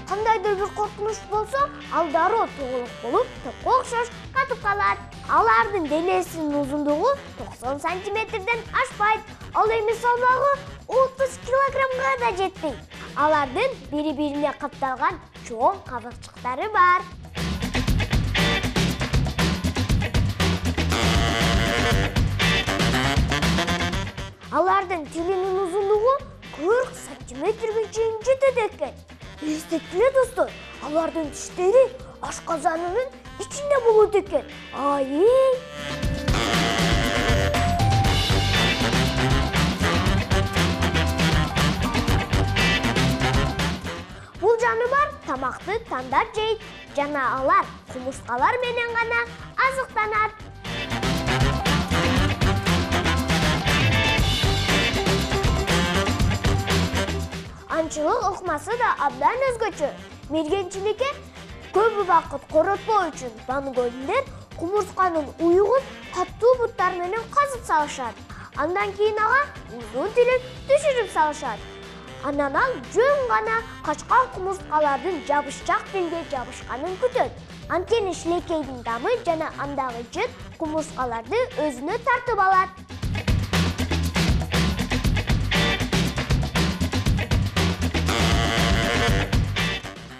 [SPEAKER 7] Кандайдыр бир коркунуч болсо, ал дароо тоголок болуп, топко окшош катып калат. Алардын денесинин узундугу 90 сантиметрден ашпайт. Ал эми салмагы 30 килограммга да жетпейт. Алардын бири-бирине капталган чоң кабырчыктары бар. Алардын тилинин узундугу 40 сантиметрге чейин жетет экен. Элестетиле достор, алардын тиштери ашказанынын ичинде болот экен. Бул жаныбар тамакты тандап жейт, жана алар кумурскалар менен гана азыктанат. Аңчылык ыкмасы да абдан өзгөчө. Мергенчиликке көп убакыт коротпоо үчүн панголиндер кумурсканын уюгун катуу буттар менен казып салышат. Андан кийин ага узун тилин түшүрүп салышат. Анан ал жөн гана качкан кумурскалардын жабышчак тилге жабышканын күтөт. Анткени шилекейдин дамы жана андагы жыт кумурскаларды өзүнө тартып алат.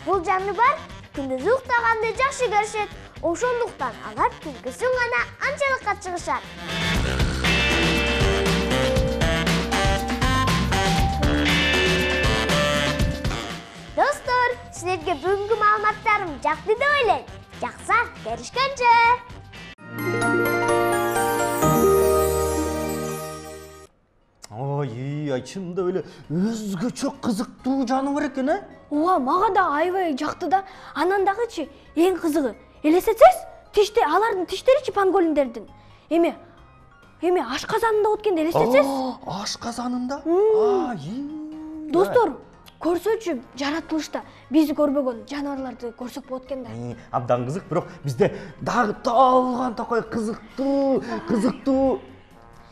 [SPEAKER 7] Бул жаныбар күндүз уктаганды жакшы көрүшөт. Ошондуктан алар түнкүсүн гана аңчылыкка чыгышат. Достор, силерге бүгүнкү маалыматтарым жакты деп ойлойм. Жакса, көрүшкөнчө.
[SPEAKER 1] Ой, чынында эле өзгөчө кызыктуу жаныбар экен, а?
[SPEAKER 2] Ооба, мага да аябай жакты да. Анан дагычы эң кызыгы, элестетсеңиз, алардын тиштеричи панголиндердин. Эми ашказанында өткөндө элестетсеңиз.
[SPEAKER 1] Ашказанында?
[SPEAKER 2] Достор, көрсөчү жаратылышта биз көрбөгөн жаныбарларды көрсөк болот экен да.
[SPEAKER 1] Абдан кызык, бирок бизде дагы талган такой кызыктуу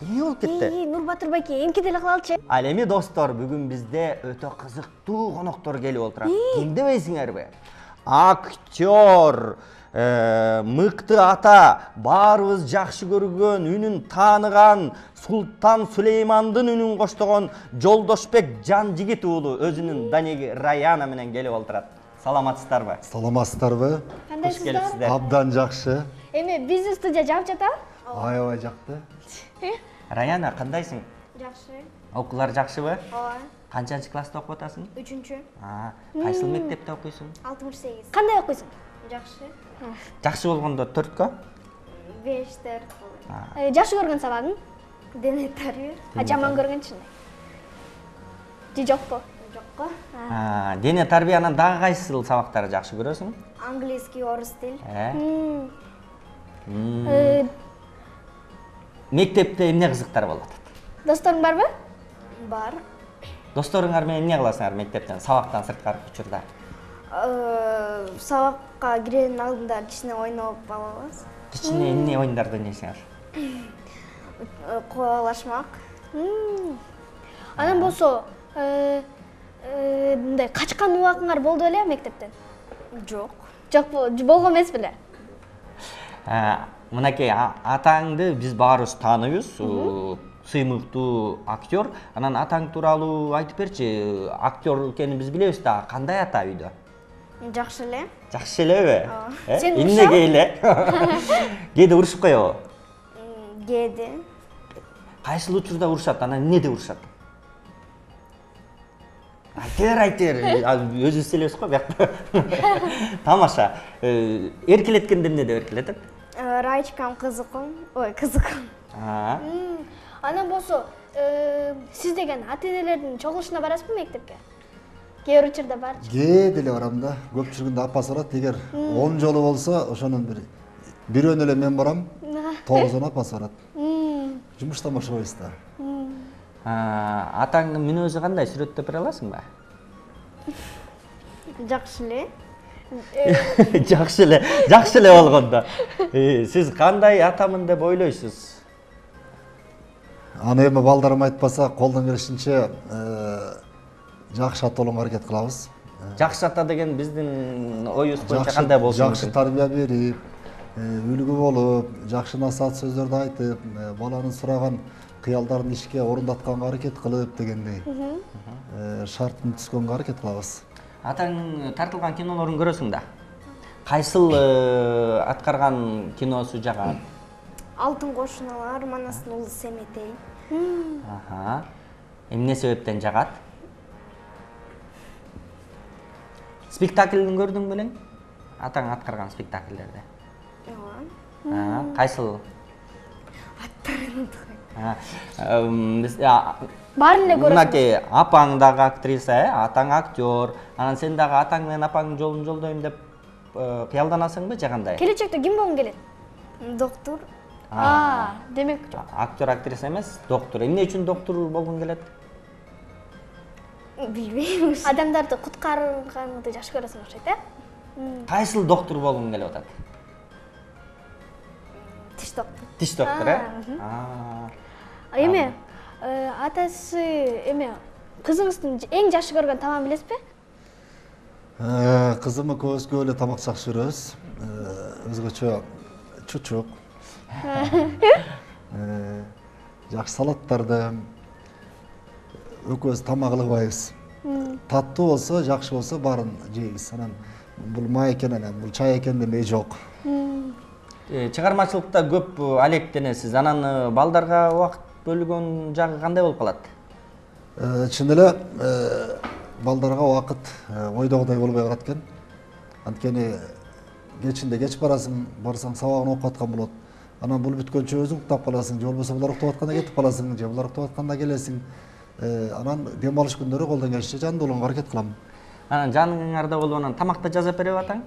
[SPEAKER 1] эмне болуп кетти?
[SPEAKER 2] Нурбатыр байке, эмки деле кылалычы.
[SPEAKER 1] Ал эми достор, бүгүн бизде өтө кызыктуу коноктор келип отурат. Ким дебейсиңерби? Актер, мыкты ата, баарыбыз жакшы көргөн, үнүн тааныган Султан Сулеймандын үнүн коштогон Жолдошбек Жан-Жигит уулу өзүнүн данеги Раяна менен келип отурат. Саламатсыздарбы?
[SPEAKER 11] Саламатсыздарбы?
[SPEAKER 2] Кандайсыздар?
[SPEAKER 11] Абдан жакшы.
[SPEAKER 2] Эми биздин студия жаап жатабы?
[SPEAKER 11] Аябай жакты.
[SPEAKER 1] Раяна, кандайсың?
[SPEAKER 2] Жакшы.
[SPEAKER 1] Окуулар жакшыбы?
[SPEAKER 2] Ооба.
[SPEAKER 1] Канчанчы класста окуп атасың?
[SPEAKER 2] 3-чү.
[SPEAKER 1] Кайсыл мектепте окуйсуң?
[SPEAKER 2] 68. Кандай окуйсуң? Жакшы.
[SPEAKER 1] Жакшы болгондо 4кө?
[SPEAKER 2] 5-4. Жакшы көргөн сабагың? Дене тарбия. Жаман көргөнчү? Же жокпу? Жокко.
[SPEAKER 1] Дене тарбиянын дагы кайсыл сабактарды жакшы көрөсүң?
[SPEAKER 2] Английский, орус тил.
[SPEAKER 1] Мектепте эмне кызыктар болот?
[SPEAKER 2] Досторуң барбы?
[SPEAKER 7] Бар.
[SPEAKER 1] Досторуңар менен эмне кыласыңар мектептен, сабактан сырткары учурда?
[SPEAKER 7] Сабакка киренин алдында кичине ойноп алабыз.
[SPEAKER 1] Кичине эмне оюндарды ойнойсуңар?
[SPEAKER 7] Коалашмак.
[SPEAKER 2] Анан болсо, мындай качкан убагыңар болду беле мектептен?
[SPEAKER 7] Жок.
[SPEAKER 2] Жок, болгон эмес беле?
[SPEAKER 1] Мынакей атаңды биз баарыбыз тааныйбыз. Сыймыктуу актер. Анан атаң тууралуу айтып берчи. Актер экенин биз билебиз да, кандай ата үйдө?
[SPEAKER 7] Жакшы эле.
[SPEAKER 1] Жакшы элеби?
[SPEAKER 2] Сен
[SPEAKER 1] эмнеге эле? Кээде урушуп коебу?
[SPEAKER 7] Кээде.
[SPEAKER 1] Кайсыл учурда урушат, анан эмнеде урушат? Айтыр. Өзүбүз элебиз го биякта. Тамаша. Эркелеткенде эмне деп эркелетет?
[SPEAKER 7] Раечкам кызыкым. Ой, кызыкым.
[SPEAKER 2] Анан болсо, сиз деген ата-энелердин чогулушуна барасызбы мектепке? Кээ бир учурда барчы?
[SPEAKER 11] Кээде эле барам да. Көпчүлүгүндө апасы барат. Эгер 10 жолу болсо, ошонун бирөөнө эле мен барам. 9 апасы барат. Жумуштамашыбыз да.
[SPEAKER 1] Атаңдын мүнөзү кандай, сүрөттөп бере аласыңбы?
[SPEAKER 7] Жакшы эле.
[SPEAKER 1] Жакшы эле болгондо. Сиз кандай атамын деп ойлойсуз?
[SPEAKER 11] Аны эми балдарым айтпаса, колдон келишинче жакшы ата болууга аракет кылабыз.
[SPEAKER 1] Жакшы ата деген биздин оюбуз боюнча кандай болсун мүмкүн?
[SPEAKER 11] Жакшы тарбия берип, үлгү болуп, жакшы насаат сөздөрдү айтып, баланын сураган кыялдарын ишке орундатканга аракет кылып дегендей. Шартын түзгөнгө аракет кылабыз.
[SPEAKER 1] Атаң тартылган кинолорун көрөсүң да. Кайсыл аткарган киносу жагат?
[SPEAKER 7] Алтын кошуналар, Манастын улуу Семетей.
[SPEAKER 1] Эмне себептен жагат? Спектаклин көрдүң белең? Атаң аткарган спектакльдерди.
[SPEAKER 7] Ооба.
[SPEAKER 1] Кайсыл?
[SPEAKER 7] Аттарын
[SPEAKER 2] Баарын эле көрөсүң.
[SPEAKER 1] Мынакей апаң дагы актриса, атаң актер. Анан сен дагы атаң менен апаңдын жолун жолдойм деп кыялданасыңбы же кандай?
[SPEAKER 2] Келечекте ким болгуң келет?
[SPEAKER 7] Доктор.
[SPEAKER 2] Демек
[SPEAKER 1] актер, актриса эмес, доктор. Эмне үчүн доктор болгуң келет?
[SPEAKER 7] Билбейм.
[SPEAKER 2] Адамдарды куткарганды жакшы көрөсүң окшойт,
[SPEAKER 1] Кайсыл доктор болгуң келип атат?
[SPEAKER 7] Тиш доктор.
[SPEAKER 1] Тиш доктор,
[SPEAKER 2] Эми атасы кызыңыздын эң жакшы көргөн тамагын билесизби?
[SPEAKER 11] Кызымы көбүскө эле тамак жакшы көрөбүз. Өзгөчө чучук. Жакшы салаттарды экөөбүз тамак ылыбайбыз. Таттуу болсо, жакшы болсо баарын жейбиз. Анан бул май экен анан бул чай экен демей жок.
[SPEAKER 1] Чыгармачылыкта көп алектенесиз. Анан балдарга убакыт бөлгөн жагы кандай болуп калат?
[SPEAKER 11] Чын эле балдарга убакыт ойдогудай болбой калат экен. Анткени кечинде кеч барасың, барсаң сабагын окуп аткан болот. Анан бул бүткөнчө өзүң уктап каласың, же болбосо булар уктап атканда кетип каласың, же булар уктап атканда келесиң. Анан дем алыш күндөрү колдон келишинче жанында болгонго аракет кылам.
[SPEAKER 1] Анан жаныңарда болуп анан тамакта жасап берип атаң?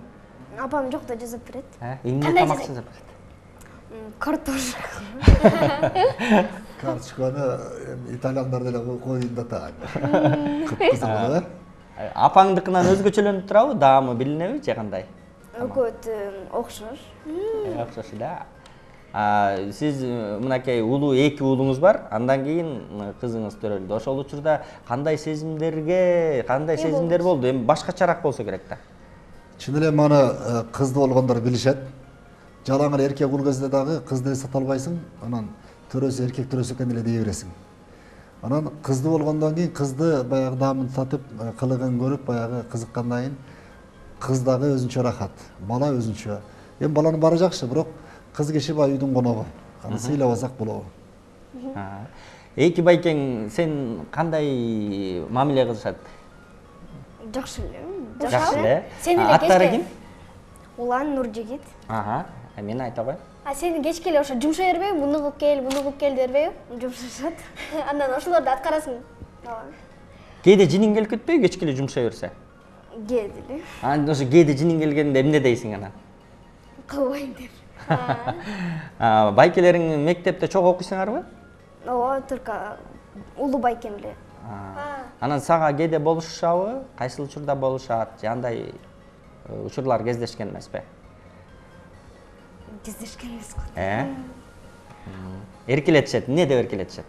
[SPEAKER 2] Апам жокто жасап берет.
[SPEAKER 1] Эмне тамак жасап берет?
[SPEAKER 2] Картошка.
[SPEAKER 11] Картошканы итальяндар деле коюн да таң. Кыпкызыл болот.
[SPEAKER 1] Апаңдыкынан өзгөчөлөнүп турабы? Даамы билинеби же кандай?
[SPEAKER 2] Экөөт окшош.
[SPEAKER 1] Окшош да. Сиз мынакей улуу, эки уулуңуз бар, андан кийин кызыңыз төрөлдү. Ошол учурда кандай сезимдер болду? Эми башкачараак болсо керек да.
[SPEAKER 11] Чын эле маны кызды болгондор билишет. Жалаң эле эркек ул кезде дагы кызды сата албайсың, анан төрөсү эркек төрөсү экен эле дей бересиң. Анан кызды болгондон кийин кызды баягы даамын татып, кылыгын көрүп, баягы кызыккандан кийин кыз дагы өзүнчө рахат, бала өзүнчө. Эми баланын баары жакшы, бирок кыз киши баягы үйдүн коногу. Аны сыйлабасак болобу.
[SPEAKER 1] Эки байкең сен кандай мамиле кылышат?
[SPEAKER 2] Жакшы эле.
[SPEAKER 1] Жакшы эле. Аттары ким?
[SPEAKER 2] Улан Нуржигит.
[SPEAKER 1] Мен айта коеюн.
[SPEAKER 2] Сени кечке эле ошо жумшай бербейби? Муну кылып кел дербейби? Жумшашат. Андан ошолорду аткарасың.
[SPEAKER 1] Кээде жиниң келип кетпейби кечке эле жумшай берсе?
[SPEAKER 2] Кээде эле.
[SPEAKER 1] Анан ошо кээде жиниң келгенде эмне дейсиң анан?
[SPEAKER 2] Кылбайм деп.
[SPEAKER 1] Байкелериң мектепте чогуу окуйсуңарбы?
[SPEAKER 2] Ооба, только улуу байкем эле.
[SPEAKER 1] Анан сага кээде болушабы? Кайсыл учурда болушат? Же андай учурлар кездешкен эмеспи?
[SPEAKER 2] Кездешкен эмес го.
[SPEAKER 1] Эркелетишет, эмне деп эркелетишет?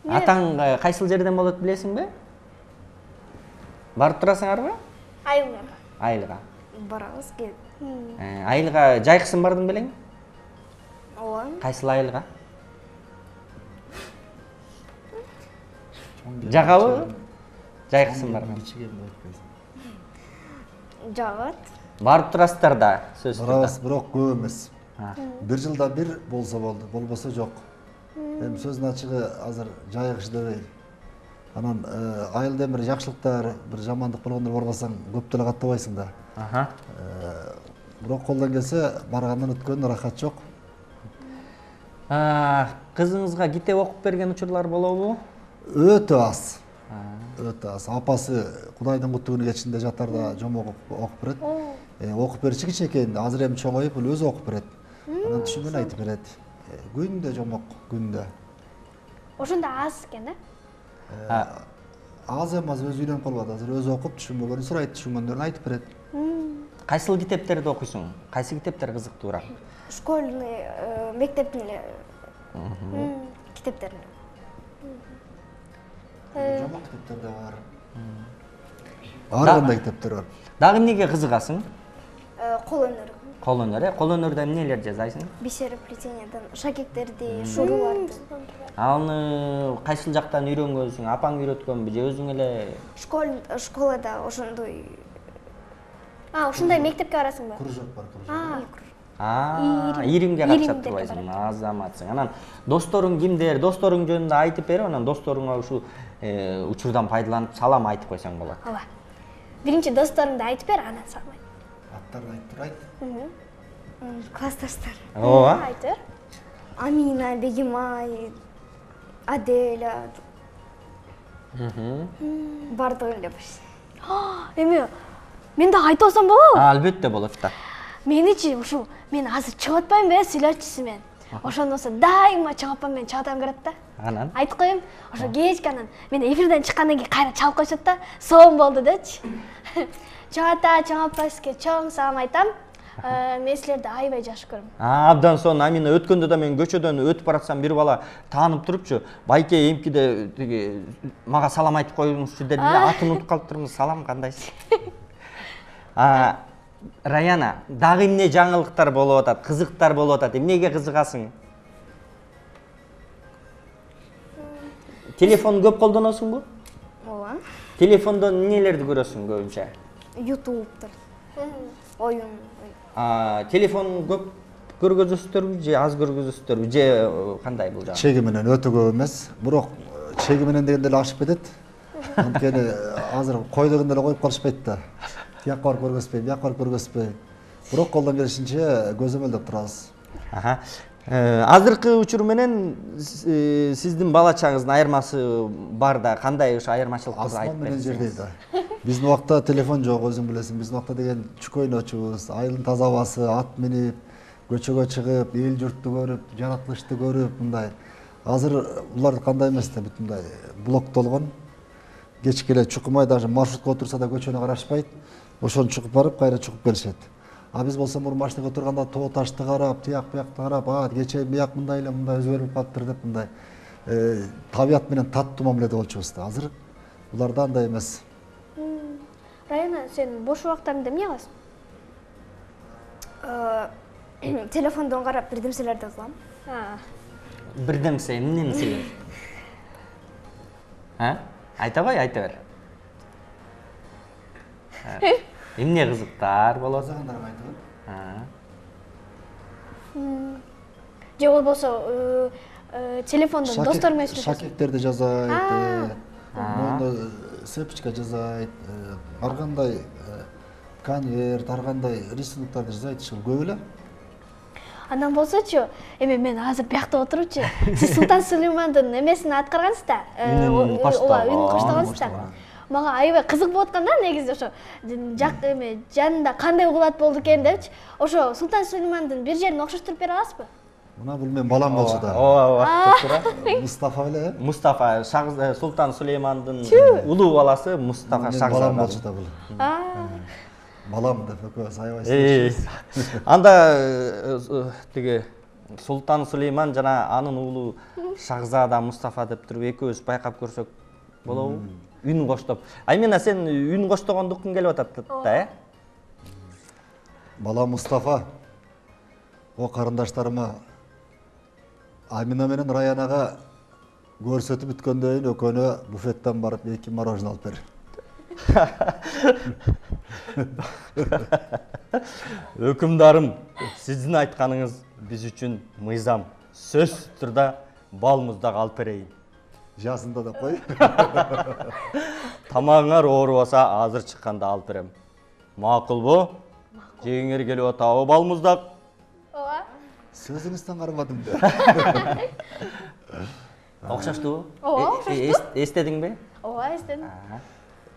[SPEAKER 1] Атаң кайсыл жерден болот билесиңби? Барып турасыңарбы?
[SPEAKER 2] Айылга.
[SPEAKER 1] Айылга.
[SPEAKER 2] Барабыз келип.
[SPEAKER 1] Айылга жайкысын бардың белең?
[SPEAKER 2] Ооба.
[SPEAKER 1] Кайсыл айылга? Жагабы? Жайкысын барган.
[SPEAKER 2] Жагат.
[SPEAKER 1] Барып турасыздар да, сөзсүз.
[SPEAKER 11] Барабыз, бирок көп эмес. Бир жылда бир болсо болду, болбосо жок. Эми сөздүн ачыгы азыр жайгыш дебей. Анан айылда бир жакшылыктар, бир жамандык болгондор барбасаң көп деле каттабайсың да. Бирок колдон келсе баргандан өткөн рахат жок.
[SPEAKER 1] Кызыңызга китеп окуп берген учурлар болобу?
[SPEAKER 11] Өтө аз. Өтө аз. Апасы Кудайдын кутту күнү кечинде жатарда жомок окуп берет. Окуп берчи кичинекейинде, азыр эми чоңоюп өзү окуп берет. Анан түшүнгөн айтып берет. Күндө жомок, күндө.
[SPEAKER 2] Ошондо аз экен да?
[SPEAKER 11] Аз эмес, өзү үйлөнүп калбады. Азыр өзү окуп түшүнбөгөнүн сурайт, түшүнгөндөрүн айтып берет.
[SPEAKER 1] Кайсыл китептерди окуйсуң? Кайсы китептер кызыктуураак?
[SPEAKER 2] Школьный, мектептин эле китептери.
[SPEAKER 11] Жомок китептер да бар. Ар кандай китептер бар.
[SPEAKER 1] Дагы эмнеге кызыгасың?
[SPEAKER 2] Кол өнөрү.
[SPEAKER 1] Кол өнөрү. Кол өнөрдө эмнелер жасайсың?
[SPEAKER 2] Бисероплетенияден шакектерди, шуруларды.
[SPEAKER 1] Аны кайсыл жактан үйрөнгөнсүң? Апаң үйрөткөнбү же өзүң эле?
[SPEAKER 2] Школада ошондой. Ушундай мектепке барасыңбы?
[SPEAKER 11] Кружок бар, кружок.
[SPEAKER 1] Иримге катышып турбайсың, азаматсың. Анан досторуң кимдер? Досторуң жөнүндө айтып берип, анан досторуңа ушул учурдан пайдаланып салам айтып койсоң болот.
[SPEAKER 2] Ооба. Биринчи досторумду айтып бер, анан салам айт.
[SPEAKER 11] Аттарын айтып турайт.
[SPEAKER 2] Классташтар.
[SPEAKER 1] Ооба.
[SPEAKER 2] Айтып бер. Амина, Бегимай, Аделя. Бардыгы эле баш. Эми мен да айтып алсам болобу?
[SPEAKER 1] Албетте болот да.
[SPEAKER 2] Меничи ушул мен азыр чыгып атпаймынбы сүйлөчүсү мен. Ошондо дайыма чыгып атпам мен чыгатам келет да.
[SPEAKER 1] Анан
[SPEAKER 2] Айтып коем, ошо кечке анан мен эфирден чыккандан кийин кайра чалып койшот да, соом болду дечи. Чоң апаске чоң салам айтам. Мен силерди аябай жакшы көрөм.
[SPEAKER 1] Абдан сонун. Амина, өткөндө да мен көчөдөн өтүп баратсам бир бала таанып турупчу. Байке эмкиде тиги мага салам айтып коюңузчу деди. Атын унутуп калыптырмын. Салам, кандайсыз? Раяна, дагы эмне жаңылыктар болуп атат, кызыктар болуп атат? Эмнеге кызыгасың? Телефон көп колдоносуңбу?
[SPEAKER 2] Ооба.
[SPEAKER 1] Телефондо эмнелерди көрөсүң көбүнчө?
[SPEAKER 4] ютубтур оюн
[SPEAKER 1] Телефон көп көргөзөсүздөрбү же аз көргөзөсүздөрбү же кандай бул жагы?
[SPEAKER 11] Чеги менен өтө көп эмес. Бирок чеги менен дегенде эле ашып кетет. Анткени азыр кой дегенде эле коюп калышпайт да. Тияк барып көргөзбөй, бияк барып көргөзбөй. Бирок колдон келишинче көзөмөлдөп турабыз.
[SPEAKER 1] Азыркы учур менен сиздин бала чагыңыздын айырмасы бар да, кандай ушу айырмачылыктарды айтып
[SPEAKER 11] Асман менен
[SPEAKER 1] берсеңиз?
[SPEAKER 11] жердей да. Биздин убакта телефон жок, өзүң билесиң. Биздин убакта деген чүкө ойночубуз, айылдын таза абасы, ат минип, көчөгө чыгып, эл журтту көрүп, жаратылышты көрүп, мындай. Азыр булар кандай эмес да, бүт мындай блоктолгон. Кечке эле чукумай, даже маршрутка отурса да көчөнү карашпайт. Ошону чукуп барып, кайра чукуп келишет. А биз болсо мурун машинага отурганда тоо ташты карап, тияк биякты карап, кечээ бияк мындай эле мындай өзгөрүп калыптыр деп мындай табият менен таттуу мамиледе болчубуз да. Азыр буларда андай эмес.
[SPEAKER 2] Райана, сен бош убактарыңда эмне кыласың?
[SPEAKER 4] телефондон карап бирдемселерди кылам.
[SPEAKER 1] Бирдемсе, эмне нерселер? Айта кой, айта бер. Эмне кызыктар болот?
[SPEAKER 2] Же болбосо телефондон досторум менен сүйлөшөсүң?
[SPEAKER 11] Шакектерди жазайт, моюнда сепочка жазайт, ар кандай конверт, ар кандай рисуноктарды жасайт, ушул көп эле.
[SPEAKER 2] Андан болсочу, эми мен азыр биякта отурупчу, сиз Султан Сулеймандын эмесин аткаргансыз да,
[SPEAKER 1] Үнүн
[SPEAKER 2] коштогонсуз да. Мага аябай кызык болуп аткан да, негизи ошо жак эми жанында кандай угулат болду экен депчи. Ошо Султан Сулеймандын бир жерин окшоштуруп бере аласызбы?
[SPEAKER 11] Мына бул менин балам болчу да. Мустафа беле?
[SPEAKER 1] Мустафа, Султан Сулеймандын улуу баласы Мустафа Шахзада.
[SPEAKER 11] Балам болчу да бул. Балам деп экөөбүз аябай
[SPEAKER 1] сүйүшүбүз. Анда тиги Султан Сулейман жана анын уулу Шахзада Мустафа деп туруп экөөбүз байкап көрсөк болобу? Үн коштоп. Аймина, сен үн коштогондуктун келип атат да,
[SPEAKER 11] Бала Мустафа. О карындаштарыма Амина менен Раянага көрсөтүп бүткөндөн кийин экөөнө буфеттен барып 2 мороженое алып бер.
[SPEAKER 1] Өкүмдарым, сиздин айтканыңыз биз үчүн мыйзам. Сөзсүз турда бал муздак алып берейин.
[SPEAKER 11] Жасында да кой.
[SPEAKER 1] Тамагыңар оорубаса азыр чыкканда алып берем. Макулбу? Жеңиңер келип атабы бал муздак?
[SPEAKER 2] Ооба.
[SPEAKER 11] Сөзүңүздөн кармадым да.
[SPEAKER 1] Окшоштубу?
[SPEAKER 2] Ооба,
[SPEAKER 1] Эстедиңби?
[SPEAKER 2] Ооба, эстедим.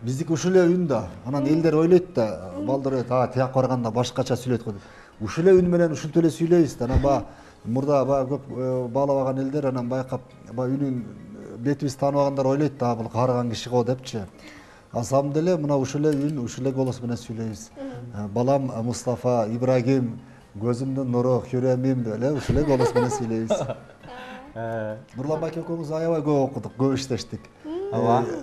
[SPEAKER 11] Биздики ушул эле үн да. Анан элдер ойлойт да, балдар ойлойт, тияк барганда башкача сүйлөйт го деп. Ушул эле үн менен ушинтип эле сүйлөйбүз да. Анан мурда көп баалабаган элдер анан байкап үнүн бетибиз тааныбагандар ойлойт да, бул каарыган киши го депчи. А самом деле мына ушул эле үн, ушул эле голос менен сүйлөйбүз. Балам Мустафа, Ибрагим, көзүмдүн нуру, Хюремим деп эле ушул эле голос менен сүйлөйбүз. Нурлан байке экөөбүз аябай көп окудук, көп иштештик.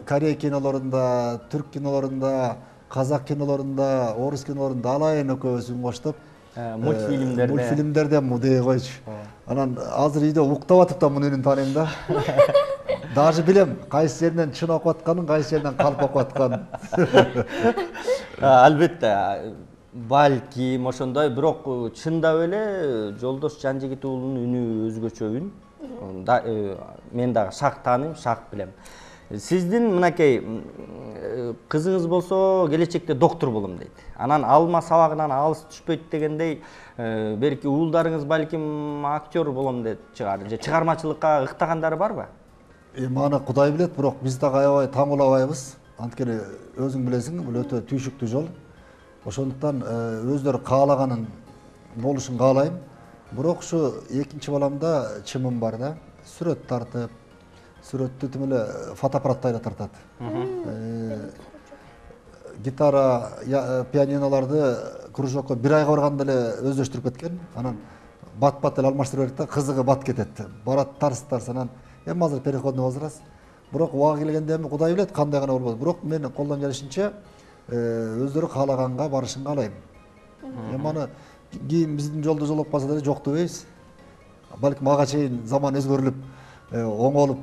[SPEAKER 11] Корей кинолорунда, түрк кинолорунда, казак кинолорунда, орус кинолорунда алайын экөөбүз үн коштуп мультфильмдерде мудей койчу. Анан азыр үйдө уктап атып да мунун үнүн тааныйм да. Даже билем кайсы жеринен чын окуп атканын, кайсы жеринен калп окуп атканын.
[SPEAKER 1] Албетте, балким ошондой, бирок чындап эле Жолдош Жанжигит уулунун үнү өзгөчө үн. Мен дагы шак тааныйм, шак билем. Сиздин мынакей кызыңыз болсо келечекте доктор болом дейт. Анан алма сабагынан алыс түшпөйт дегендей, берки уулдарыңыз балким актер болом деп чыгар. Же чыгармачылыкка ыктагандары барбы?
[SPEAKER 11] Маны Кудай билет, бирок биз дагы аябай таң калабайбыз. Анткени өзүң билесиң, бул өтө түйшүктүү жол. Ошондуктан өздөрү каалаганын болушун каалайм. Бирок ушу экинчи баламда чымым бар да. Сүрөт тартып, сүрөттү тим эле фотоаппаратта айла тартат. Гитара, пианинолорду кружокко 1 айга барганда эле өздөштүрүп кеткен. Анан бат-бат эле алмаштырып берет да, кызыгы бат кетет. Барат тарс, анан эми азыр переходный возраст. Бирок убагы келгенде эми Кудай билет кандай гана болбойт. Бирок мен колдон келишинче өздөрү каалаганга барышын каалайм. Эми аны кийин биздин жолдо жолоп калса деле жок дебейбиз. Балким ага чейин заман өзгөрүлүп, оңолуп,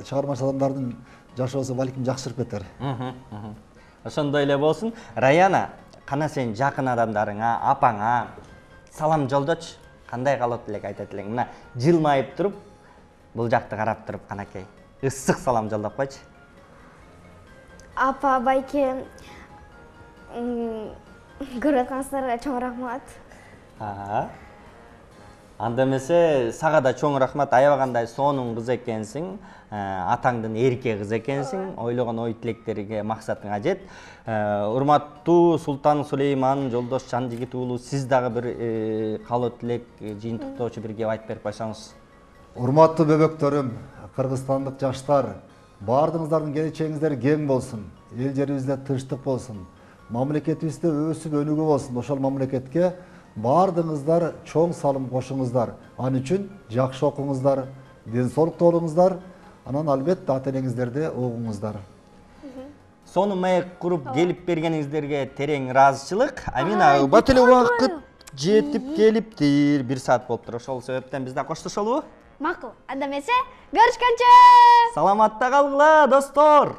[SPEAKER 11] чыгармачыл адамдардын жашоосу балким жакшырып кетер.
[SPEAKER 1] Ошондой эле болсун. Раяна, кана сен жакын адамдарыңа, апаңа салам жолдочу. Кандай калат элек айтат элең? Мына жылмайып туруп, бул жакты карап туруп канакей. Ысык салам жолдоп койчу.
[SPEAKER 4] Апа, байке, көрүп атканыңыздарга чоң рахмат.
[SPEAKER 1] Анда эмесе сага да чоң рахмат. Аябагандай сонун кыз экенсиң. Атаңдын эрке кыз экенсиң. Ойлогон ой тилектериге максатыңа жет. Урматтуу Султан Сулейман, Жолдош Жандигит уулу, сиз дагы бир каалоо тилек, жыйынтыктоочу бир кеп айтып берип койсоңуз.
[SPEAKER 11] Урматтуу бөбөктөрүм, кыргызстандык жаштар, баардыгыңыздардын келечегиңиздер кең болсун. Эл жерибизде тынчтык болсун. Мамлекетибизде өсүп өнүгүү болсун. Ошол мамлекетке баардыгыңыздар чоң салым кошуңуздар. Ал үчүн жакшы окуңуздар, ден соолуктуу болуңуздар, анан албетте ата энеңиздерди угуңуздар.
[SPEAKER 1] Сонун маек куруп келип бергениңиздерге терең ыраазычылык. Амина, бат эле убакыт жетип келиптир. 1 саат болуптур. Ошол себептен биз да коштошолубу?
[SPEAKER 2] Макул. Анда эмесе, көрүшкөнчө.
[SPEAKER 1] Саламатта калгыла, достор.